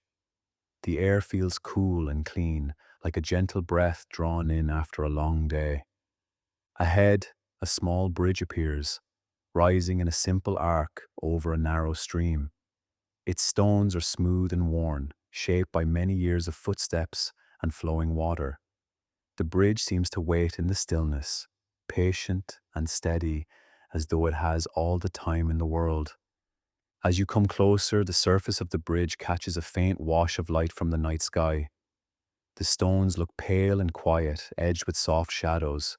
The air feels cool and clean, like a gentle breath drawn in after a long day. Ahead, a small bridge appears, rising in a simple arc over a narrow stream. Its stones are smooth and worn, shaped by many years of footsteps and flowing water. The bridge seems to wait in the stillness, patient and steady, as though it has all the time in the world. As you come closer, the surface of the bridge catches a faint wash of light from the night sky. The stones look pale and quiet, edged with soft shadows.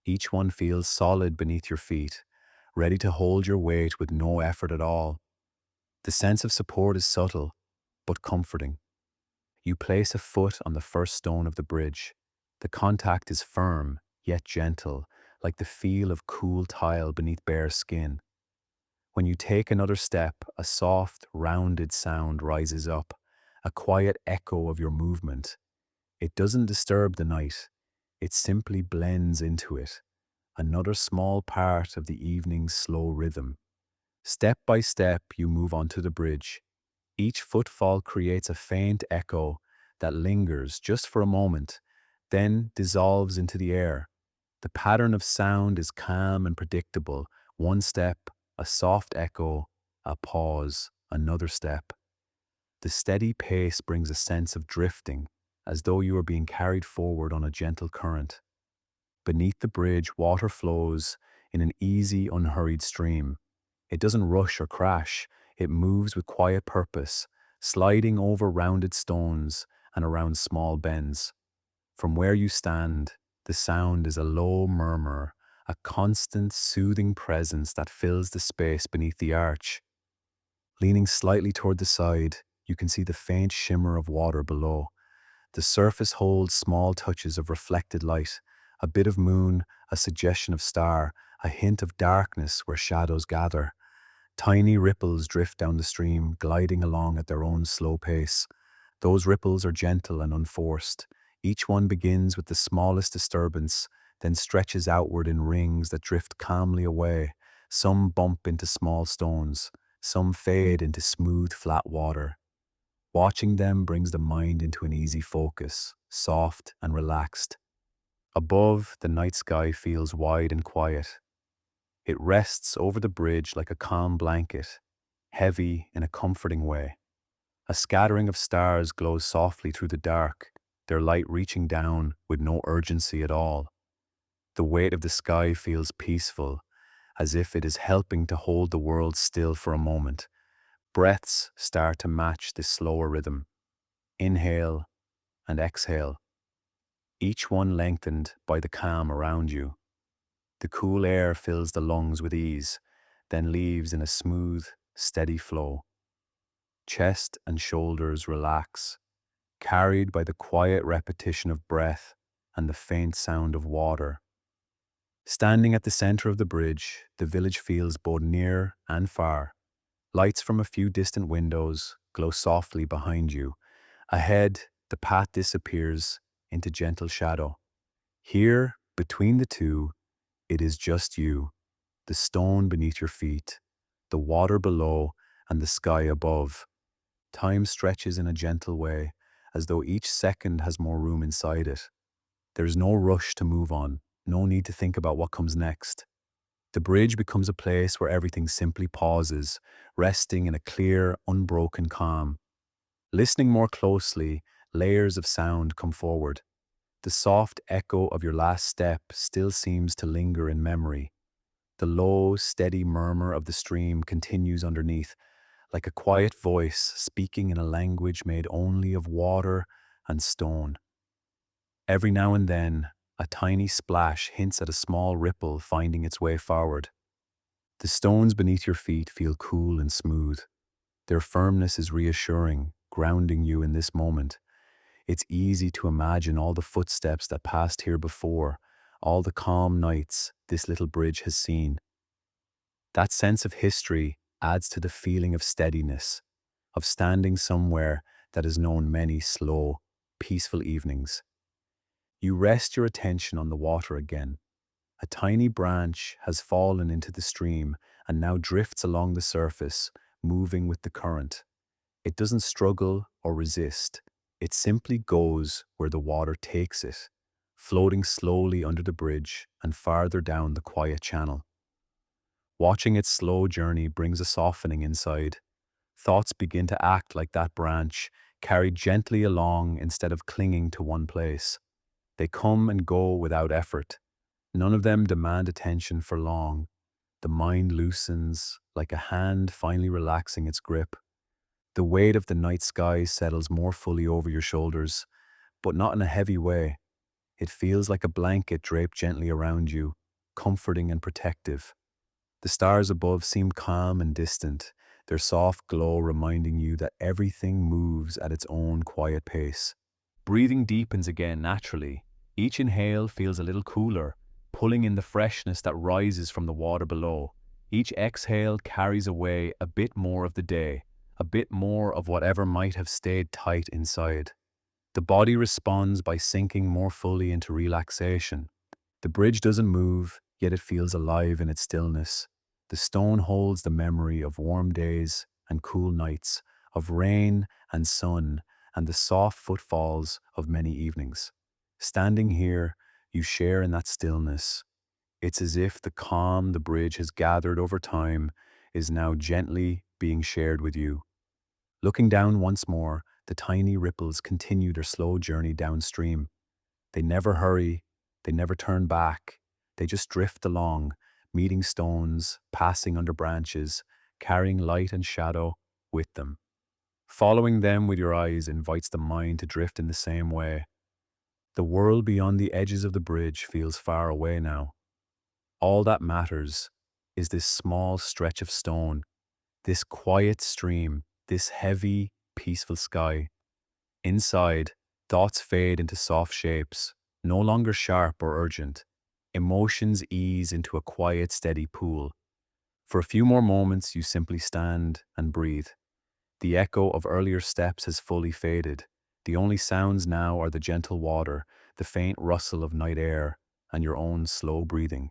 Each one feels solid beneath your feet, ready to hold your weight with no effort at all. The sense of support is subtle, but comforting. You place a foot on the first stone of the bridge. The contact is firm, yet gentle, like the feel of cool tile beneath bare skin. When you take another step, a soft, rounded sound rises up, a quiet echo of your movement. It doesn't disturb the night, it simply blends into it, another small part of the evening's slow rhythm. Step by step, you move onto the bridge. Each footfall creates a faint echo that lingers just for a moment, then dissolves into the air. The pattern of sound is calm and predictable. One step, a soft echo, a pause, another step. The steady pace brings a sense of drifting, as though you are being carried forward on a gentle current. Beneath the bridge, water flows in an easy, unhurried stream. It doesn't rush or crash, it moves with quiet purpose, sliding over rounded stones and around small bends. From where you stand, the sound is a low murmur, a constant, soothing presence that fills the space beneath the arch. Leaning slightly toward the side, you can see the faint shimmer of water below. The surface holds small touches of reflected light, a bit of moon, a suggestion of star, a hint of darkness where shadows gather. Tiny ripples drift down the stream, gliding along at their own slow pace. Those ripples are gentle and unforced. Each one begins with the smallest disturbance, then stretches outward in rings that drift calmly away. Some bump into small stones, some fade into smooth, flat water. Watching them brings the mind into an easy focus, soft and relaxed. Above, the night sky feels wide and quiet. It rests over the bridge like a calm blanket, heavy in a comforting way. A scattering of stars glows softly through the dark, their light reaching down with no urgency at all. The weight of the sky feels peaceful, as if it is helping to hold the world still for a moment. Breaths start to match this slower rhythm. Inhale and exhale, each one lengthened by the calm around you. The cool air fills the lungs with ease, then leaves in a smooth, steady flow. Chest and shoulders relax, carried by the quiet repetition of breath and the faint sound of water. Standing at the center of the bridge, the village feels both near and far. Lights from a few distant windows glow softly behind you. Ahead, the path disappears into gentle shadow. Here, between the two, it is just you, the stone beneath your feet, the water below, and the sky above. Time stretches in a gentle way, as though each second has more room inside it. There's no rush to move on, no need to think about what comes next. The bridge becomes a place where everything simply pauses, resting in a clear, unbroken calm. Listening more closely, layers of sound come forward. The soft echo of your last step still seems to linger in memory. The low, steady murmur of the stream continues underneath, like a quiet voice speaking in a language made only of water and stone. Every now and then, a tiny splash hints at a small ripple finding its way forward. The stones beneath your feet feel cool and smooth. Their firmness is reassuring, grounding you in this moment. It's easy to imagine all the footsteps that passed here before, all the calm nights this little bridge has seen. That sense of history adds to the feeling of steadiness, of standing somewhere that has known many slow, peaceful evenings. You rest your attention on the water again. A tiny branch has fallen into the stream and now drifts along the surface, moving with the current. It doesn't struggle or resist. It simply goes where the water takes it, floating slowly under the bridge and farther down the quiet channel. Watching its slow journey brings a softening inside. Thoughts begin to act like that branch, carried gently along instead of clinging to one place. They come and go without effort. None of them demand attention for long. The mind loosens, like a hand finally relaxing its grip. The weight of the night sky settles more fully over your shoulders, but not in a heavy way. It feels like a blanket draped gently around you, comforting and protective. The stars above seem calm and distant, their soft glow reminding you that everything moves at its own quiet pace. Breathing deepens again naturally. Each inhale feels a little cooler, pulling in the freshness that rises from the water below. Each exhale carries away a bit more of the day, a bit more of whatever might have stayed tight inside. The body responds by sinking more fully into relaxation. The bridge doesn't move, yet it feels alive in its stillness. The stone holds the memory of warm days and cool nights, of rain and sun, and the soft footfalls of many evenings. Standing here, you share in that stillness. It's as if the calm the bridge has gathered over time is now gently being shared with you. Looking down once more, the tiny ripples continue their slow journey downstream. They never hurry, they never turn back, they just drift along, meeting stones, passing under branches, carrying light and shadow with them. Following them with your eyes invites the mind to drift in the same way. The world beyond the edges of the bridge feels far away now. All that matters is this small stretch of stone, this quiet stream, this heavy, peaceful sky. Inside, thoughts fade into soft shapes, no longer sharp or urgent. Emotions ease into a quiet, steady pool. For a few more moments, you simply stand and breathe. The echo of earlier steps has fully faded. The only sounds now are the gentle water, the faint rustle of night air, and your own slow breathing.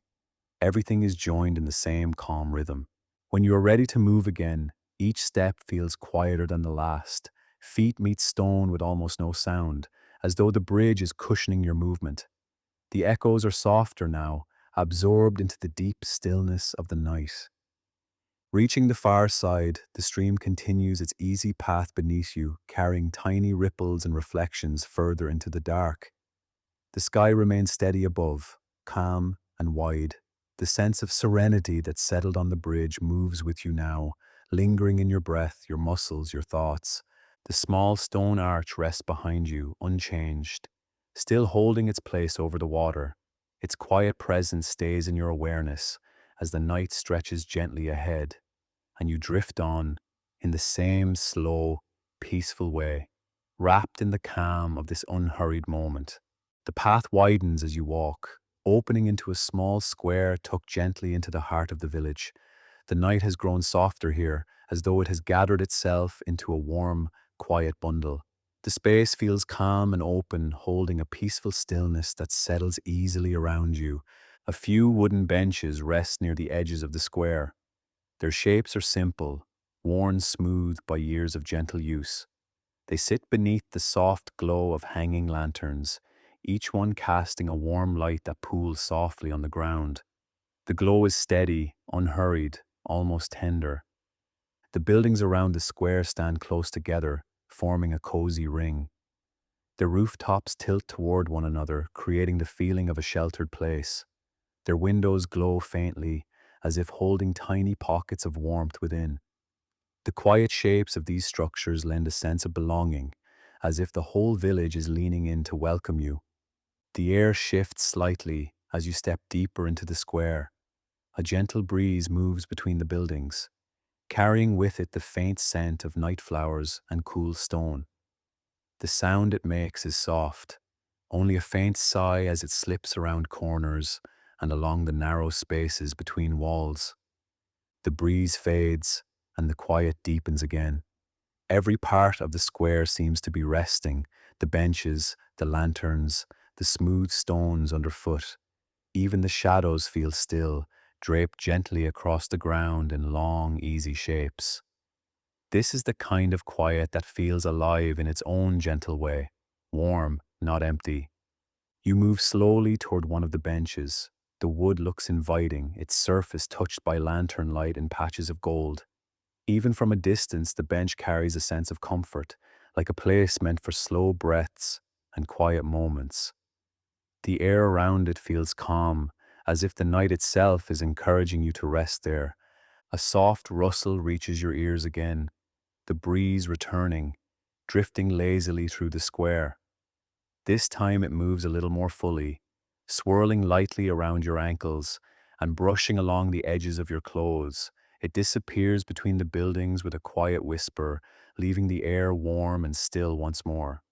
Everything is joined in the same calm rhythm. When you are ready to move again, each step feels quieter than the last. Feet meet stone with almost no sound, as though the bridge is cushioning your movement. The echoes are softer now, absorbed into the deep stillness of the night. Reaching the far side, the stream continues its easy path beneath you, carrying tiny ripples and reflections further into the dark. The sky remains steady above, calm and wide. The sense of serenity that settled on the bridge moves with you now, lingering in your breath, your muscles, your thoughts. The small stone arch rests behind you, unchanged, still holding its place over the water. Its quiet presence stays in your awareness as the night stretches gently ahead, and you drift on in the same slow, peaceful way, wrapped in the calm of this unhurried moment. The path widens as you walk, opening into a small square tucked gently into the heart of the village. The night has grown softer here, as though it has gathered itself into a warm, quiet bundle. The space feels calm and open, holding a peaceful stillness that settles easily around you. A few wooden benches rest near the edges of the square. Their shapes are simple, worn smooth by years of gentle use. They sit beneath the soft glow of hanging lanterns, each one casting a warm light that pools softly on the ground. The glow is steady, unhurried, almost tender. The buildings around the square stand close together, forming a cozy ring. Their rooftops tilt toward one another, creating the feeling of a sheltered place. Their windows glow faintly, as if holding tiny pockets of warmth within. The quiet shapes of these structures lend a sense of belonging, as if the whole village is leaning in to welcome you. The air shifts slightly as you step deeper into the square. A gentle breeze moves between the buildings, carrying with it the faint scent of night flowers and cool stone. The sound it makes is soft, only a faint sigh as it slips around corners and along the narrow spaces between walls. The breeze fades, and the quiet deepens again. Every part of the square seems to be resting, the benches, the lanterns, the smooth stones underfoot. Even the shadows feel still, draped gently across the ground in long, easy shapes. This is the kind of quiet that feels alive in its own gentle way, warm, not empty. You move slowly toward one of the benches. The wood looks inviting, its surface touched by lantern light in patches of gold. Even from a distance, the bench carries a sense of comfort, like a place meant for slow breaths and quiet moments. The air around it feels calm, as if the night itself is encouraging you to rest there. A soft rustle reaches your ears again, the breeze returning, drifting lazily through the square. This time it moves a little more fully, swirling lightly around your ankles and brushing along the edges of your clothes. It disappears between the buildings with a quiet whisper, leaving the air warm and still once more.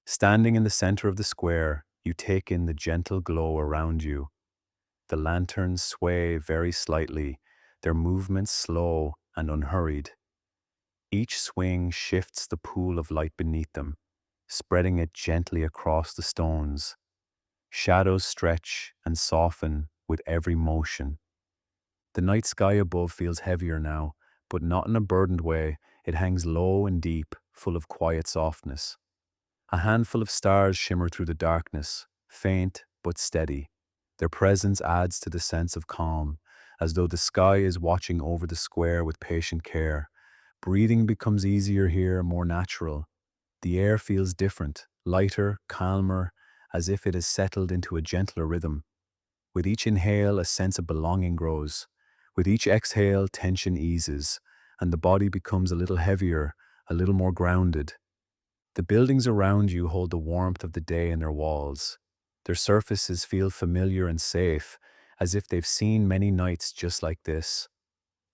Standing in the center of the square, you take in the gentle glow around you. The lanterns sway very slightly, their movements slow and unhurried. Each swing shifts the pool of light beneath them, spreading it gently across the stones. Shadows stretch and soften with every motion. The night sky above feels heavier now, but not in a burdened way. It hangs low and deep, full of quiet softness. A handful of stars shimmer through the darkness, faint but steady. Their presence adds to the sense of calm, as though the sky is watching over the square with patient care. Breathing becomes easier here, more natural. The air feels different, lighter, calmer, as if it has settled into a gentler rhythm. With each inhale, a sense of belonging grows. With each exhale, tension eases, and the body becomes a little heavier, a little more grounded. The buildings around you hold the warmth of the day in their walls. Their surfaces feel familiar and safe, as if they've seen many nights just like this.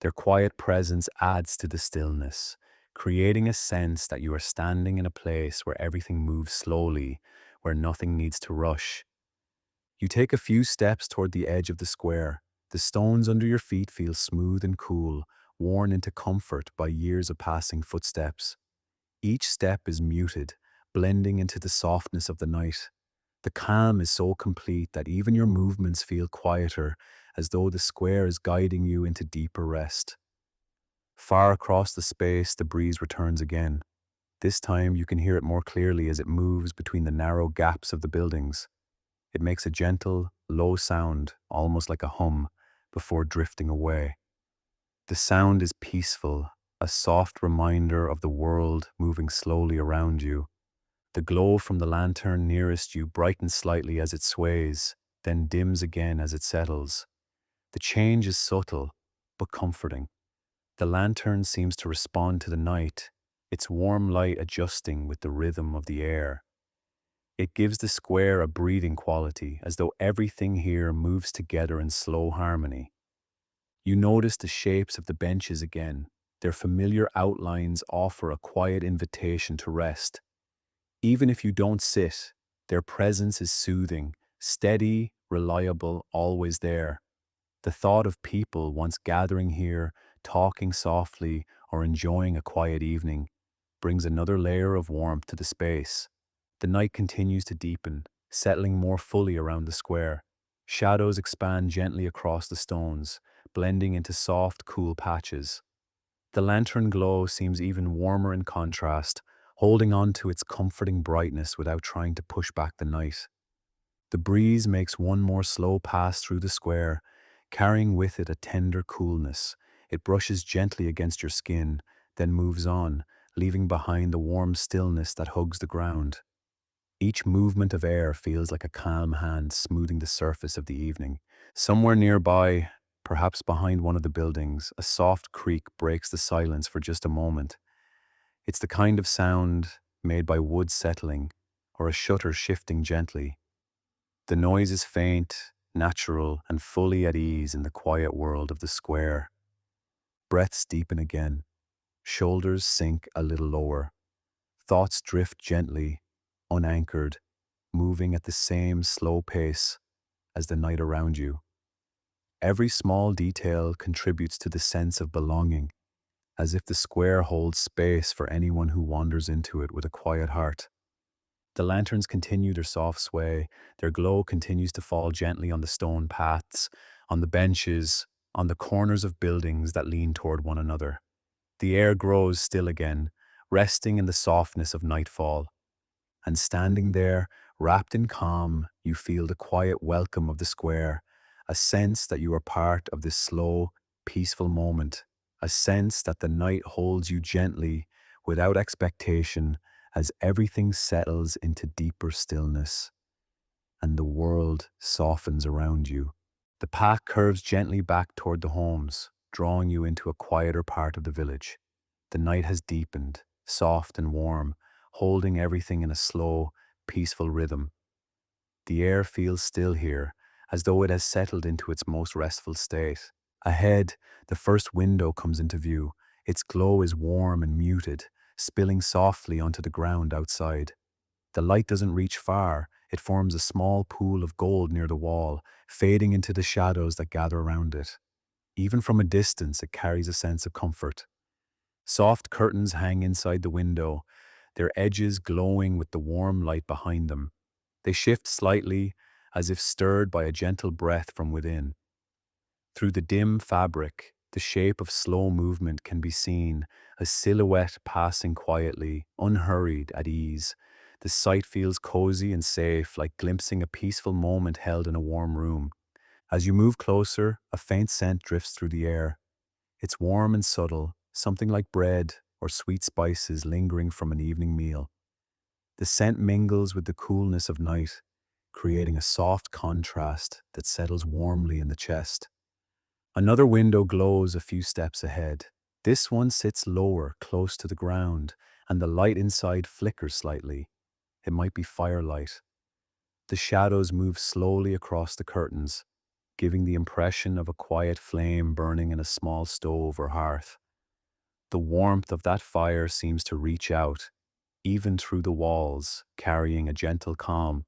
Their quiet presence adds to the stillness, creating a sense that you are standing in a place where everything moves slowly, where nothing needs to rush. You take a few steps toward the edge of the square. The stones under your feet feel smooth and cool, worn into comfort by years of passing footsteps. Each step is muted, blending into the softness of the night. The calm is so complete that even your movements feel quieter, as though the square is guiding you into deeper rest. Far across the space, the breeze returns again. This time you can hear it more clearly as it moves between the narrow gaps of the buildings. It makes a gentle, low sound, almost like a hum, before drifting away. The sound is peaceful, a soft reminder of the world moving slowly around you. The glow from the lantern nearest you brightens slightly as it sways, then dims again as it settles. The change is subtle, but comforting. The lantern seems to respond to the night, its warm light adjusting with the rhythm of the air. It gives the square a breathing quality, as though everything here moves together in slow harmony. You notice the shapes of the benches again. Their familiar outlines offer a quiet invitation to rest. Even if you don't sit, their presence is soothing, steady, reliable, always there. The thought of people once gathering here, talking softly, or enjoying a quiet evening brings another layer of warmth to the space. The night continues to deepen, settling more fully around the square. Shadows expand gently across the stones, blending into soft, cool patches. The lantern glow seems even warmer in contrast, holding on to its comforting brightness without trying to push back the night. The breeze makes one more slow pass through the square, carrying with it a tender coolness. It brushes gently against your skin, then moves on, leaving behind the warm stillness that hugs the ground. Each movement of air feels like a calm hand smoothing the surface of the evening. Somewhere nearby, perhaps behind one of the buildings, a soft creak breaks the silence for just a moment. It's the kind of sound made by wood settling or a shutter shifting gently. The noise is faint, natural, and fully at ease in the quiet world of the square. Breaths deepen again, shoulders sink a little lower, thoughts drift gently, unanchored, moving at the same slow pace as the night around you. Every small detail contributes to the sense of belonging, as if the square holds space for anyone who wanders into it with a quiet heart. The lanterns continue their soft sway, their glow continues to fall gently on the stone paths, on the benches, on the corners of buildings that lean toward one another. The air grows still again, resting in the softness of nightfall. And standing there, wrapped in calm, you feel the quiet welcome of the square, a sense that you are part of this slow, peaceful moment, a sense that the night holds you gently, without expectation, as everything settles into deeper stillness and the world softens around you. The path curves gently back toward the homes, drawing you into a quieter part of the village. The night has deepened, soft and warm, holding everything in a slow, peaceful rhythm. The air feels still here, as though it has settled into its most restful state. Ahead, the first window comes into view. Its glow is warm and muted, spilling softly onto the ground outside. The light doesn't reach far. It forms a small pool of gold near the wall, fading into the shadows that gather around it. Even from a distance, it carries a sense of comfort. Soft curtains hang inside the window, their edges glowing with the warm light behind them. They shift slightly, as if stirred by a gentle breath from within. Through the dim fabric, the shape of slow movement can be seen, a silhouette passing quietly, unhurried, at ease. The sight feels cozy and safe, like glimpsing a peaceful moment held in a warm room. As you move closer, a faint scent drifts through the air. It's warm and subtle, something like bread or sweet spices lingering from an evening meal. The scent mingles with the coolness of night, creating a soft contrast that settles warmly in the chest. Another window glows a few steps ahead. This one sits lower, close to the ground, and the light inside flickers slightly. It might be firelight. The shadows move slowly across the curtains, giving the impression of a quiet flame burning in a small stove or hearth. The warmth of that fire seems to reach out, even through the walls, carrying a gentle calm.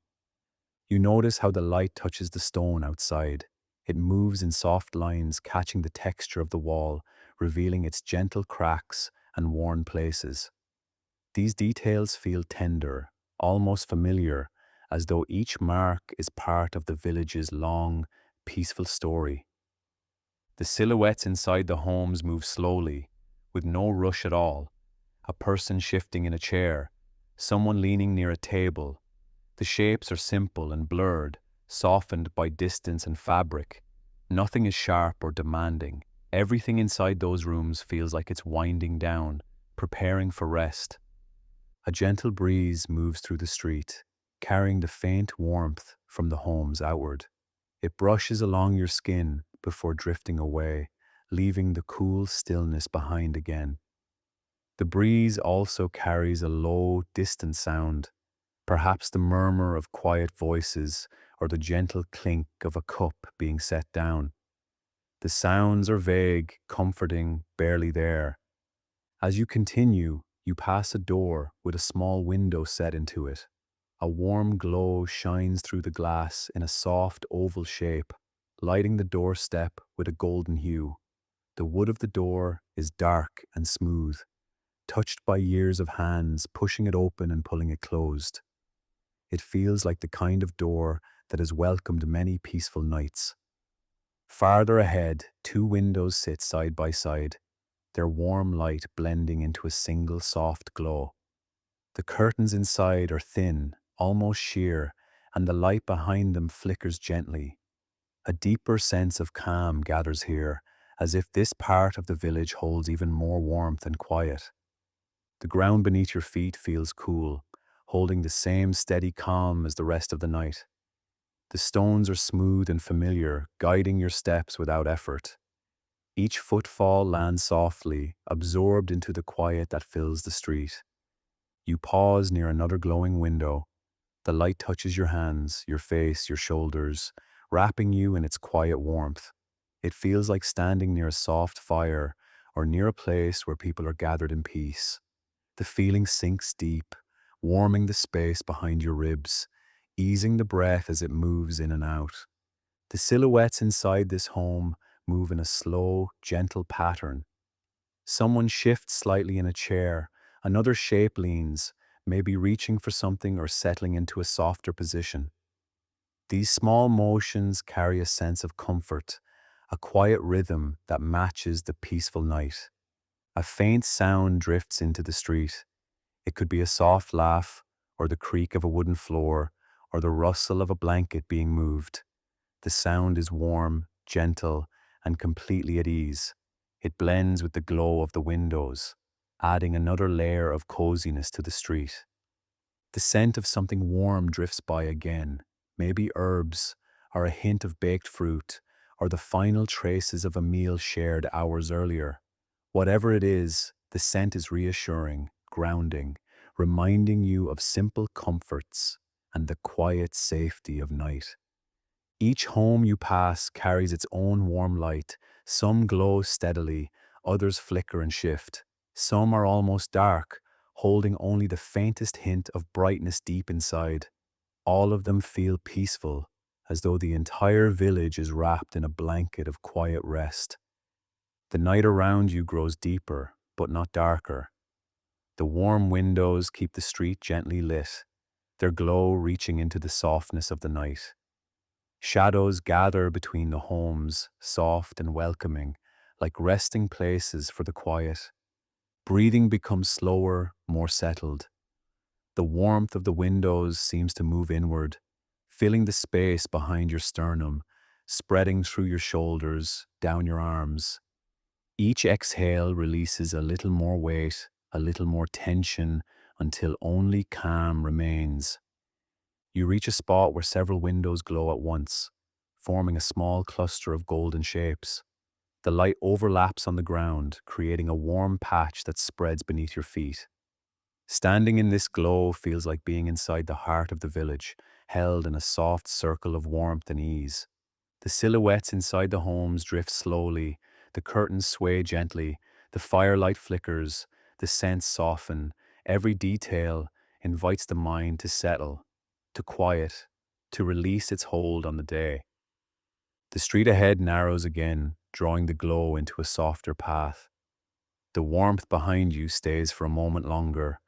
You notice how the light touches the stone outside. It moves in soft lines, catching the texture of the wall, revealing its gentle cracks and worn places. These details feel tender, almost familiar, as though each mark is part of the village's long, peaceful story. The silhouettes inside the homes move slowly, with no rush at all. A person shifting in a chair, someone leaning near a table. The shapes are simple and blurred, softened by distance and fabric. Nothing is sharp or demanding. Everything inside those rooms feels like it's winding down, preparing for rest. A gentle breeze moves through the street, carrying the faint warmth from the homes outward. It brushes along your skin before drifting away, leaving the cool stillness behind again. The breeze also carries a low, distant sound, perhaps the murmur of quiet voices or the gentle clink of a cup being set down. The sounds are vague, comforting, barely there. As you continue, you pass a door with a small window set into it. A warm glow shines through the glass in a soft oval shape, lighting the doorstep with a golden hue. The wood of the door is dark and smooth, touched by years of hands pushing it open and pulling it closed. It feels like the kind of door that has welcomed many peaceful nights. Farther ahead, two windows sit side by side, their warm light blending into a single soft glow. The curtains inside are thin, almost sheer, and the light behind them flickers gently. A deeper sense of calm gathers here, as if this part of the village holds even more warmth and quiet. The ground beneath your feet feels cool, holding the same steady calm as the rest of the night. The stones are smooth and familiar, guiding your steps without effort. Each footfall lands softly, absorbed into the quiet that fills the street. You pause near another glowing window. The light touches your hands, your face, your shoulders, wrapping you in its quiet warmth. It feels like standing near a soft fire or near a place where people are gathered in peace. The feeling sinks deep, warming the space behind your ribs, easing the breath as it moves in and out. The silhouettes inside this home move in a slow, gentle pattern. Someone shifts slightly in a chair, another shape leans, maybe reaching for something or settling into a softer position. These small motions carry a sense of comfort, a quiet rhythm that matches the peaceful night. A faint sound drifts into the street. It could be a soft laugh, or the creak of a wooden floor, or the rustle of a blanket being moved. The sound is warm, gentle, and completely at ease. It blends with the glow of the windows, adding another layer of coziness to the street. The scent of something warm drifts by again, maybe herbs, or a hint of baked fruit, or the final traces of a meal shared hours earlier. Whatever it is, the scent is reassuring, grounding, reminding you of simple comforts and the quiet safety of night. Each home you pass carries its own warm light. Some glow steadily, others flicker and shift. Some are almost dark, holding only the faintest hint of brightness deep inside. All of them feel peaceful, as though the entire village is wrapped in a blanket of quiet rest. The night around you grows deeper, but not darker. The warm windows keep the street gently lit, their glow reaching into the softness of the night. Shadows gather between the homes, soft and welcoming, like resting places for the quiet. Breathing becomes slower, more settled. The warmth of the windows seems to move inward, filling the space behind your sternum, spreading through your shoulders, down your arms. Each exhale releases a little more weight, a little more tension, until only calm remains. You reach a spot where several windows glow at once, forming a small cluster of golden shapes. The light overlaps on the ground, creating a warm patch that spreads beneath your feet. Standing in this glow feels like being inside the heart of the village, held in a soft circle of warmth and ease. The silhouettes inside the homes drift slowly, the curtains sway gently, the firelight flickers, the scents soften. Every detail invites the mind to settle, to quiet, to release its hold on the day. The street ahead narrows again, drawing the glow into a softer path. The warmth behind you stays for a moment longer,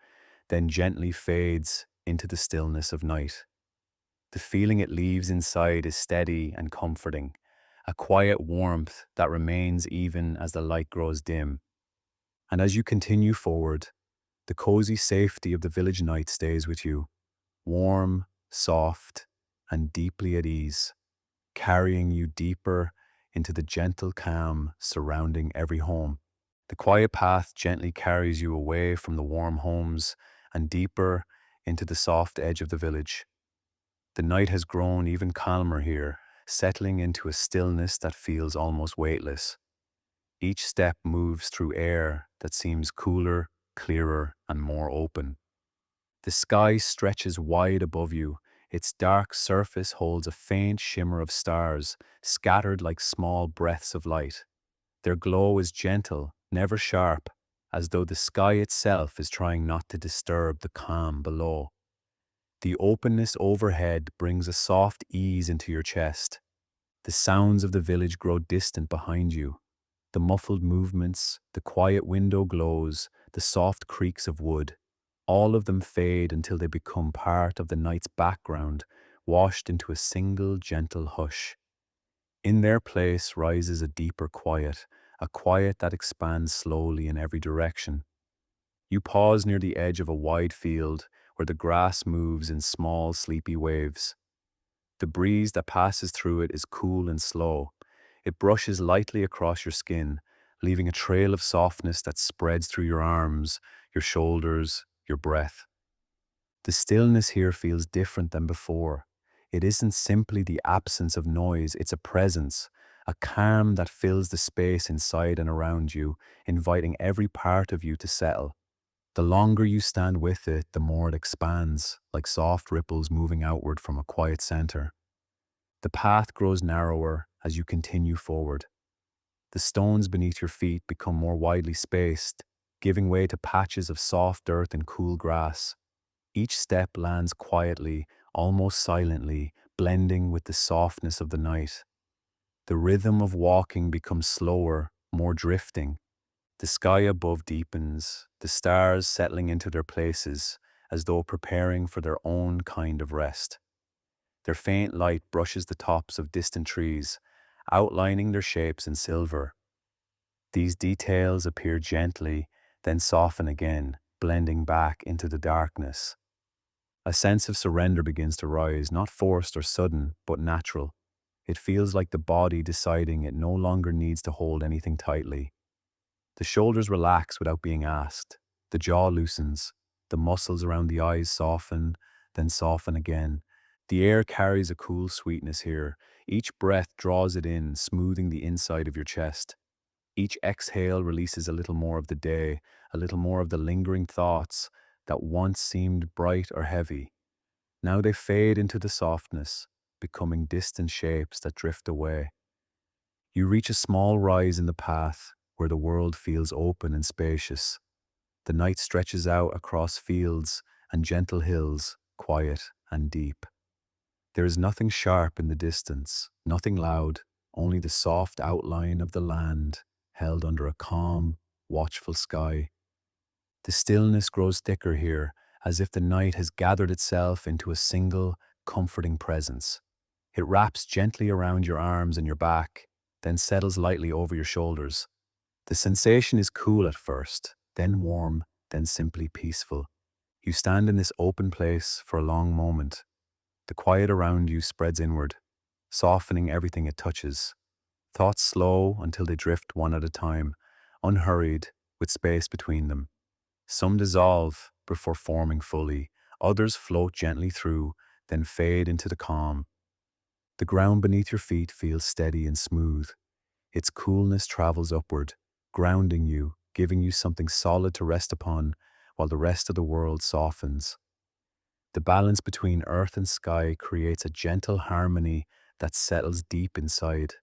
then gently fades into the stillness of night. The feeling it leaves inside is steady and comforting, a quiet warmth that remains even as the light grows dim. And as you continue forward, the cozy safety of the village night stays with you, warm, soft, and deeply at ease, carrying you deeper into the gentle calm surrounding every home. The quiet path gently carries you away from the warm homes and deeper into the soft edge of the village. The night has grown even calmer here, settling into a stillness that feels almost weightless. Each step moves through air that seems cooler, clearer, and more open. The sky stretches wide above you. Its dark surface holds a faint shimmer of stars, scattered like small breaths of light. Their glow is gentle, never sharp, as though the sky itself is trying not to disturb the calm below. The openness overhead brings a soft ease into your chest. The sounds of the village grow distant behind you. The muffled movements, the quiet window glows, the soft creaks of wood. All of them fade until they become part of the night's background, washed into a single gentle hush. In their place rises a deeper quiet, a quiet that expands slowly in every direction. You pause near the edge of a wide field where the grass moves in small, sleepy waves. The breeze that passes through it is cool and slow. It brushes lightly across your skin, leaving a trail of softness that spreads through your arms, your shoulders, your breath. The stillness here feels different than before. It isn't simply the absence of noise, it's a presence, a calm that fills the space inside and around you, inviting every part of you to settle. The longer you stand with it, the more it expands, like soft ripples moving outward from a quiet center. The path grows narrower as you continue forward. The stones beneath your feet become more widely spaced, giving way to patches of soft earth and cool grass. Each step lands quietly, almost silently, blending with the softness of the night. The rhythm of walking becomes slower, more drifting. The sky above deepens, the stars settling into their places, as though preparing for their own kind of rest. Their faint light brushes the tops of distant trees, outlining their shapes in silver. These details appear gently, then soften again, blending back into the darkness. A sense of surrender begins to rise, not forced or sudden, but natural. It feels like the body deciding it no longer needs to hold anything tightly. The shoulders relax without being asked. The jaw loosens. The muscles around the eyes soften, then soften again. The air carries a cool sweetness here. Each breath draws it in, smoothing the inside of your chest. Each exhale releases a little more of the day, a little more of the lingering thoughts that once seemed bright or heavy. Now they fade into the softness, becoming distant shapes that drift away. You reach a small rise in the path where the world feels open and spacious. The night stretches out across fields and gentle hills, quiet and deep. There is nothing sharp in the distance, nothing loud, only the soft outline of the land held under a calm, watchful sky. The stillness grows thicker here, as if the night has gathered itself into a single, comforting presence. It wraps gently around your arms and your back, then settles lightly over your shoulders. The sensation is cool at first, then warm, then simply peaceful. You stand in this open place for a long moment. The quiet around you spreads inward, softening everything it touches. Thoughts slow until they drift one at a time, unhurried, with space between them. Some dissolve before forming fully, others float gently through, then fade into the calm. The ground beneath your feet feels steady and smooth. Its coolness travels upward, grounding you, giving you something solid to rest upon, while the rest of the world softens. The balance between earth and sky creates a gentle harmony that settles deep inside.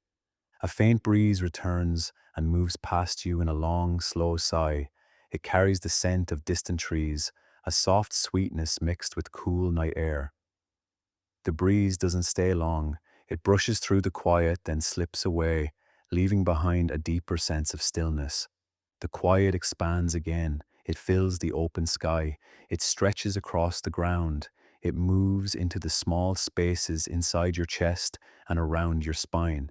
A faint breeze returns and moves past you in a long, slow sigh. It carries the scent of distant trees, a soft sweetness mixed with cool night air. The breeze doesn't stay long. It brushes through the quiet, then slips away, leaving behind a deeper sense of stillness. The quiet expands again. It fills the open sky. It stretches across the ground. It moves into the small spaces inside your chest and around your spine.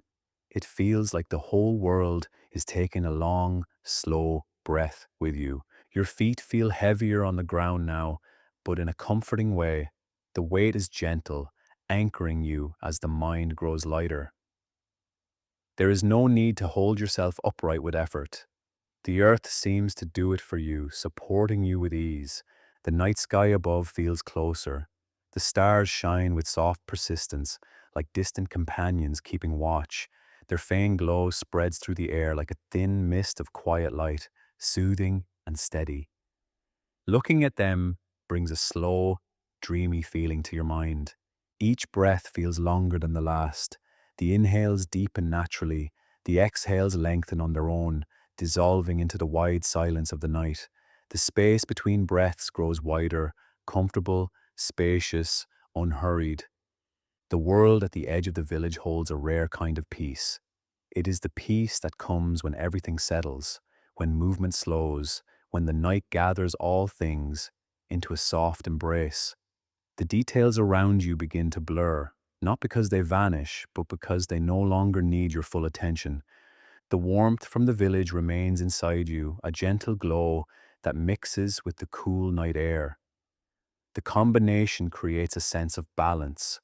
It feels like the whole world is taking a long, slow breath with you. Your feet feel heavier on the ground now, but in a comforting way. The weight is gentle, anchoring you as the mind grows lighter. There is no need to hold yourself upright with effort. The earth seems to do it for you, supporting you with ease. The night sky above feels closer. The stars shine with soft persistence, like distant companions keeping watch. Their faint glow spreads through the air like a thin mist of quiet light, soothing and steady. Looking at them brings a slow, dreamy feeling to your mind. Each breath feels longer than the last. The inhales deepen naturally, the exhales lengthen on their own, dissolving into the wide silence of the night. The space between breaths grows wider, comfortable, spacious, unhurried. The world at the edge of the village holds a rare kind of peace. It is the peace that comes when everything settles, when movement slows, when the night gathers all things into a soft embrace. The details around you begin to blur, not because they vanish, but because they no longer need your full attention. The warmth from the village remains inside you, a gentle glow that mixes with the cool night air. The combination creates a sense of balance,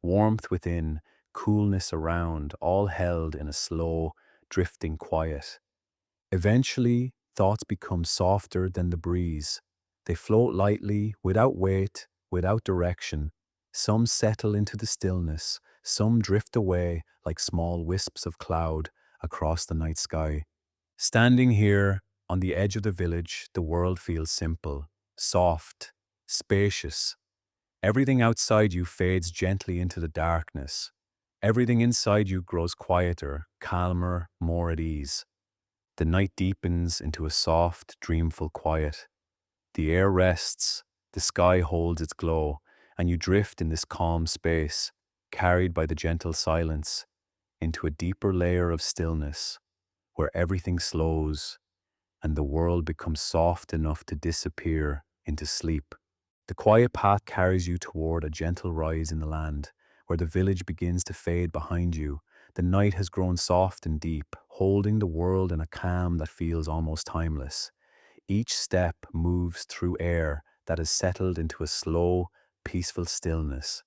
warmth within, coolness around, all held in a slow, drifting quiet. Eventually, thoughts become softer than the breeze. They float lightly, without weight, without direction. Some settle into the stillness, some drift away like small wisps of cloud across the night sky. Standing here on the edge of the village, the world feels simple, soft, spacious. Everything outside you fades gently into the darkness. Everything inside you grows quieter, calmer, more at ease. The night deepens into a soft, dreamful quiet. The air rests, the sky holds its glow, and you drift in this calm space, carried by the gentle silence, into a deeper layer of stillness, where everything slows and the world becomes soft enough to disappear into sleep. The quiet path carries you toward a gentle rise in the land, where the village begins to fade behind you. The night has grown soft and deep, holding the world in a calm that feels almost timeless. Each step moves through air that has settled into a slow, peaceful stillness.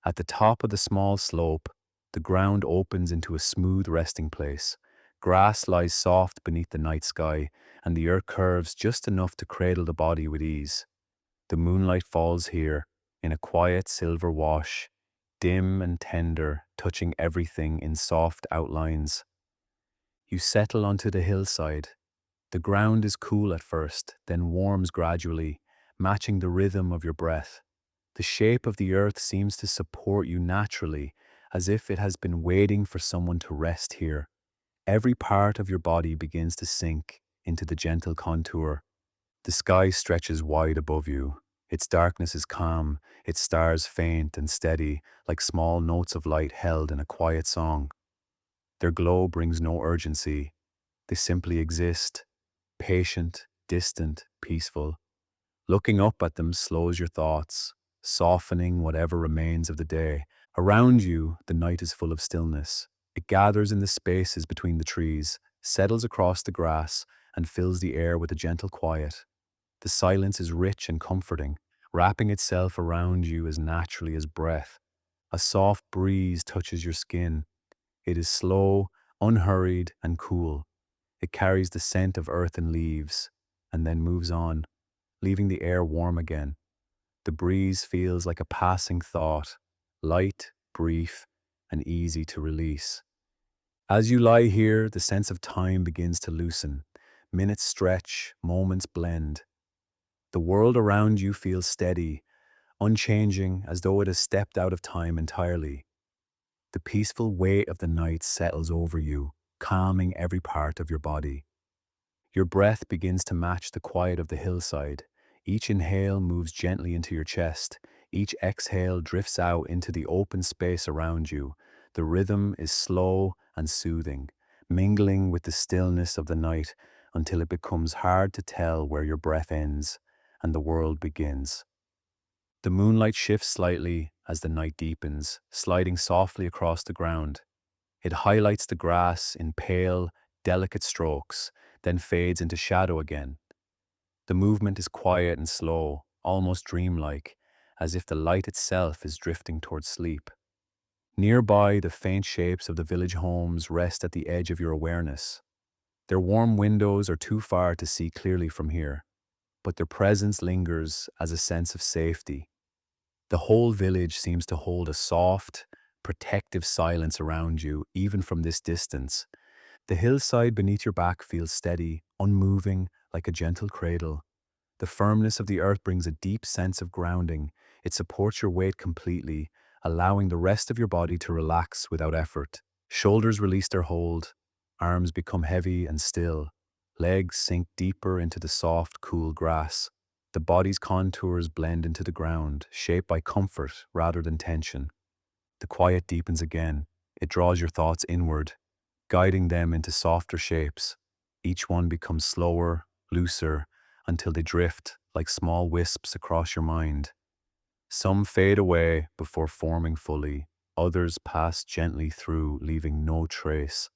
At the top of the small slope, The ground opens into a smooth resting place. Grass lies soft beneath the night sky, and the earth curves just enough to cradle the body with ease. The moonlight falls here in a quiet silver wash, dim and tender, touching everything in soft outlines. You settle onto the hillside. The ground is cool at first, then warms gradually, matching the rhythm of your breath. The shape of the earth seems to support you naturally, as if it has been waiting for someone to rest here. Every part of your body begins to sink into the gentle contour. The sky stretches wide above you. Its darkness is calm, its stars faint and steady, like small notes of light held in a quiet song. Their glow brings no urgency. They simply exist, patient, distant, peaceful. Looking up at them slows your thoughts, softening whatever remains of the day. Around you, the night is full of stillness. It gathers in the spaces between the trees, settles across the grass, and fills the air with a gentle quiet. The silence is rich and comforting, wrapping itself around you as naturally as breath. A soft breeze touches your skin. It is slow, unhurried, and cool. It carries the scent of earth and leaves, and then moves on, leaving the air warm again. The breeze feels like a passing thought, light, brief, and easy to release. As you lie here, the sense of time begins to loosen. Minutes stretch, moments blend. The world around you feels steady, unchanging, as though it has stepped out of time entirely. The peaceful weight of the night settles over you, calming every part of your body. Your breath begins to match the quiet of the hillside. Each inhale moves gently into your chest. Each exhale drifts out into the open space around you. The rhythm is slow and soothing, mingling with the stillness of the night until it becomes hard to tell where your breath ends and the world begins. The moonlight shifts slightly as the night deepens, sliding softly across the ground. It highlights the grass in pale, delicate strokes, then fades into shadow again. The movement is quiet and slow, almost dreamlike, as if the light itself is drifting towards sleep. Nearby, the faint shapes of the village homes rest at the edge of your awareness. Their warm windows are too far to see clearly from here, but their presence lingers as a sense of safety. The whole village seems to hold a soft, protective silence around you, even from this distance. The hillside beneath your back feels steady, unmoving, like a gentle cradle. The firmness of the earth brings a deep sense of grounding. It supports your weight completely, allowing the rest of your body to relax without effort. Shoulders release their hold, arms become heavy and still, legs sink deeper into the soft, cool grass. The body's contours blend into the ground, shaped by comfort rather than tension. The quiet deepens again. It draws your thoughts inward, guiding them into softer shapes. Each one becomes slower, looser, until they drift like small wisps across your mind. Some fade away before forming fully, others pass gently through, leaving no trace.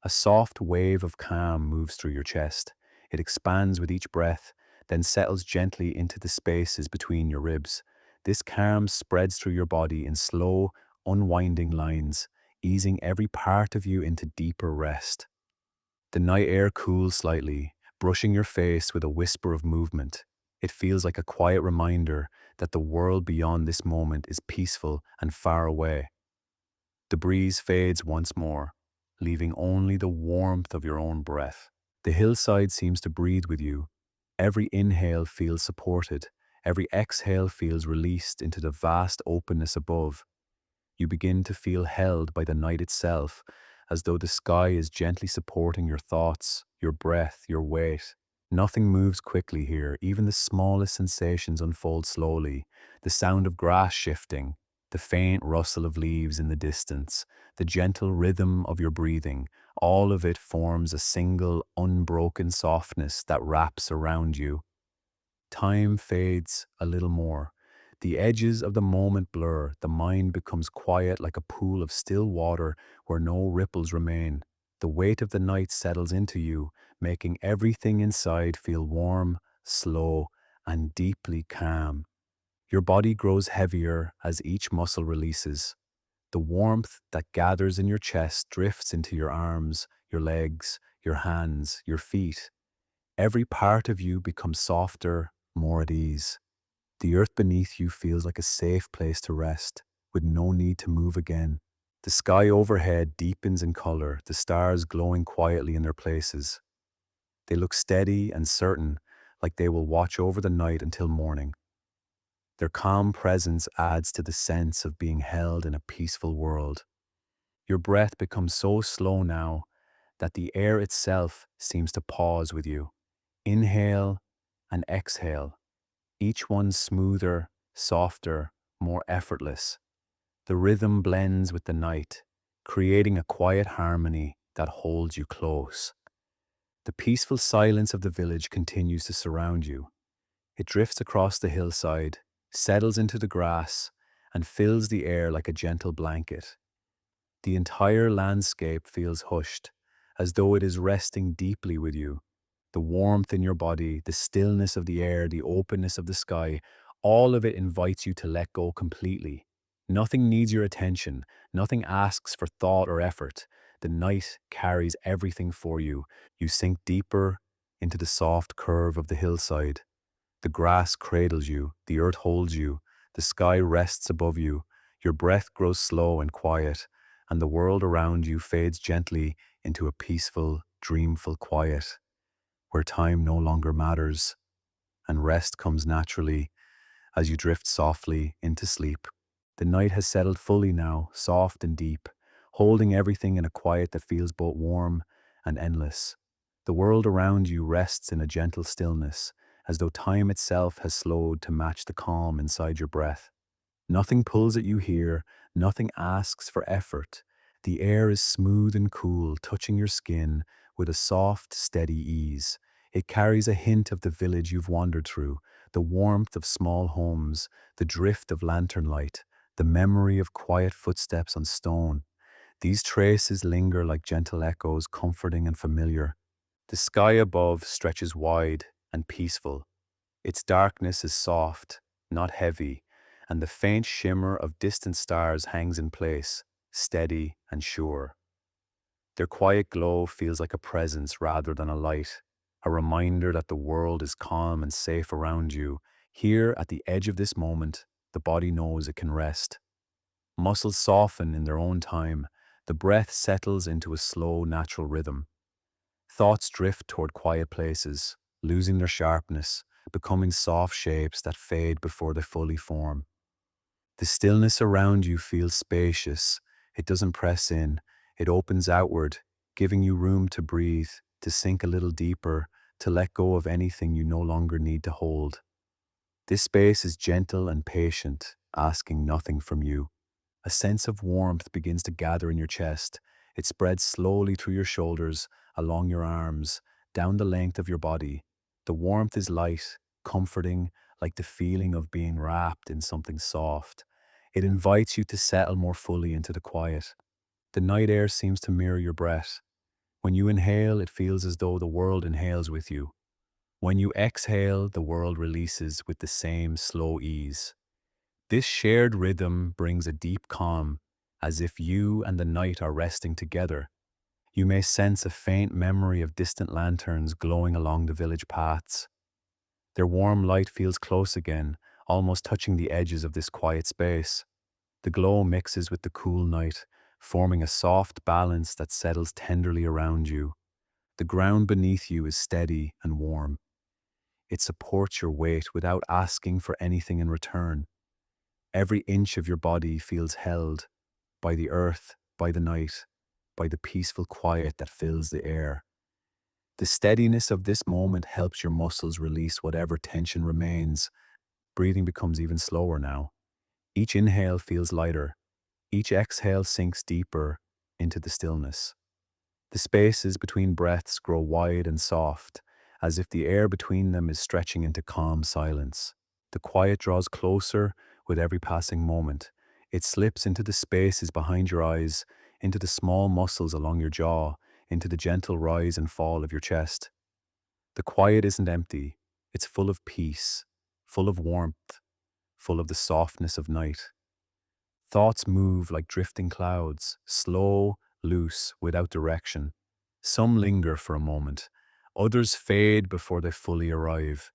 A soft wave of calm moves through your chest. It expands with each breath, then settles gently into the spaces between your ribs. This calm spreads through your body in slow, unwinding lines, easing every part of you into deeper rest. The night air cools slightly, brushing your face with a whisper of movement. It feels like a quiet reminder that the world beyond this moment is peaceful and far away. The breeze fades once more, leaving only the warmth of your own breath. The hillside seems to breathe with you. Every inhale feels supported. Every exhale feels released into the vast openness above. You begin to feel held by the night itself, as though the sky is gently supporting your thoughts, your breath, your weight. Nothing moves quickly here, even the smallest sensations unfold slowly. The sound of grass shifting, the faint rustle of leaves in the distance, the gentle rhythm of your breathing, all of it forms a single, unbroken softness that wraps around you. Time fades a little more. The edges of the moment blur. The mind becomes quiet like a pool of still water where no ripples remain. The weight of the night settles into you, making everything inside feel warm, slow, and deeply calm. Your body grows heavier as each muscle releases. The warmth that gathers in your chest drifts into your arms, your legs, your hands, your feet. Every part of you becomes softer, more at ease. The earth beneath you feels like a safe place to rest, with no need to move again. The sky overhead deepens in color, the stars glowing quietly in their places. They look steady and certain, like they will watch over the night until morning. Their calm presence adds to the sense of being held in a peaceful world. Your breath becomes so slow now that the air itself seems to pause with you. Inhale and exhale, each one smoother, softer, more effortless. The rhythm blends with the night, creating a quiet harmony that holds you close. The peaceful silence of the village continues to surround you. It drifts across the hillside, settles into the grass, and fills the air like a gentle blanket. The entire landscape feels hushed, as though it is resting deeply with you. The warmth in your body, the stillness of the air, the openness of the sky, all of it invites you to let go completely. Nothing needs your attention, nothing asks for thought or effort. The night carries everything for you. You sink deeper into the soft curve of the hillside. The grass cradles you, the earth holds you, the sky rests above you, your breath grows slow and quiet, and the world around you fades gently into a peaceful, dreamful quiet, where time no longer matters, and rest comes naturally as you drift softly into sleep. The night has settled fully now, soft and deep, holding everything in a quiet that feels both warm and endless. The world around you rests in a gentle stillness, as though time itself has slowed to match the calm inside your breath. Nothing pulls at you here, nothing asks for effort. The air is smooth and cool, touching your skin with a soft, steady ease. It carries a hint of the village you've wandered through, the warmth of small homes, the drift of lantern light, the memory of quiet footsteps on stone. These traces linger like gentle echoes, comforting and familiar. The sky above stretches wide and peaceful. Its darkness is soft, not heavy, and the faint shimmer of distant stars hangs in place, steady and sure. Their quiet glow feels like a presence rather than a light, a reminder that the world is calm and safe around you. Here, at the edge of this moment, the body knows it can rest. Muscles soften in their own time, the breath settles into a slow, natural rhythm. Thoughts drift toward quiet places, losing their sharpness, becoming soft shapes that fade before they fully form. The stillness around you feels spacious. It doesn't press in, it opens outward, giving you room to breathe, to sink a little deeper, to let go of anything you no longer need to hold. This space is gentle and patient, asking nothing from you. A sense of warmth begins to gather in your chest. It spreads slowly through your shoulders, along your arms, down the length of your body. The warmth is light, comforting, like the feeling of being wrapped in something soft. It invites you to settle more fully into the quiet. The night air seems to mirror your breath. When you inhale, it feels as though the world inhales with you. When you exhale, the world releases with the same slow ease. This shared rhythm brings a deep calm, as if you and the night are resting together. You may sense a faint memory of distant lanterns glowing along the village paths. Their warm light feels close again, almost touching the edges of this quiet space. The glow mixes with the cool night, forming a soft balance that settles tenderly around you. The ground beneath you is steady and warm. It supports your weight without asking for anything in return. Every inch of your body feels held by the earth, by the night, by the peaceful quiet that fills the air. The steadiness of this moment helps your muscles release whatever tension remains. Breathing becomes even slower now. Each inhale feels lighter. Each exhale sinks deeper into the stillness. The spaces between breaths grow wide and soft, as if the air between them is stretching into calm silence. The quiet draws closer with every passing moment. It slips into the spaces behind your eyes, into the small muscles along your jaw, into the gentle rise and fall of your chest. The quiet isn't empty, it's full of peace, full of warmth, full of the softness of night. Thoughts move like drifting clouds, slow, loose, without direction. Some linger for a moment, others fade before they fully arrive.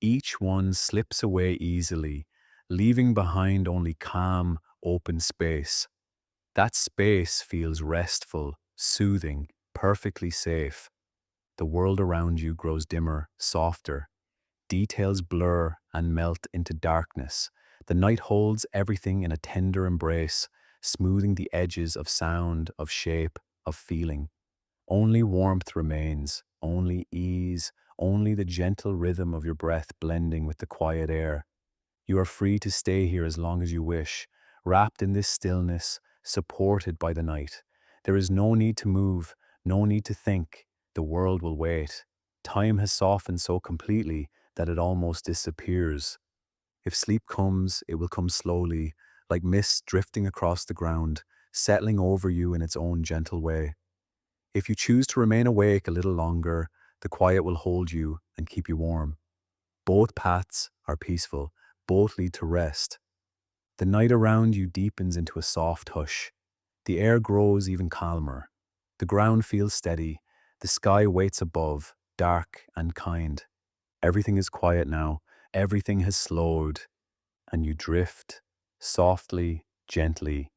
Each one slips away easily, leaving behind only calm, open space. That space feels restful, soothing, perfectly safe. The world around you grows dimmer, softer. Details blur and melt into darkness. The night holds everything in a tender embrace, smoothing the edges of sound, of shape, of feeling. Only warmth remains, only ease, only the gentle rhythm of your breath blending with the quiet air. You are free to stay here as long as you wish, wrapped in this stillness, supported by the night. There is no need to move, no need to think. The world will wait. Time has softened so completely that it almost disappears. If sleep comes, it will come slowly, like mist drifting across the ground, settling over you in its own gentle way. If you choose to remain awake a little longer, the quiet will hold you and keep you warm. Both paths are peaceful, both lead to rest. The night around you deepens into a soft hush. The air grows even calmer. The ground feels steady. The sky waits above, dark and kind. Everything is quiet now. Everything has slowed, and you drift softly, gently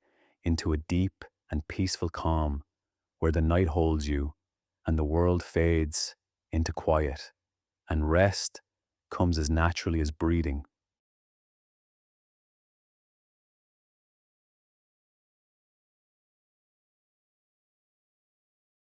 into a deep and peaceful calm where the night holds you and the world fades into quiet, and rest comes as naturally as breathing.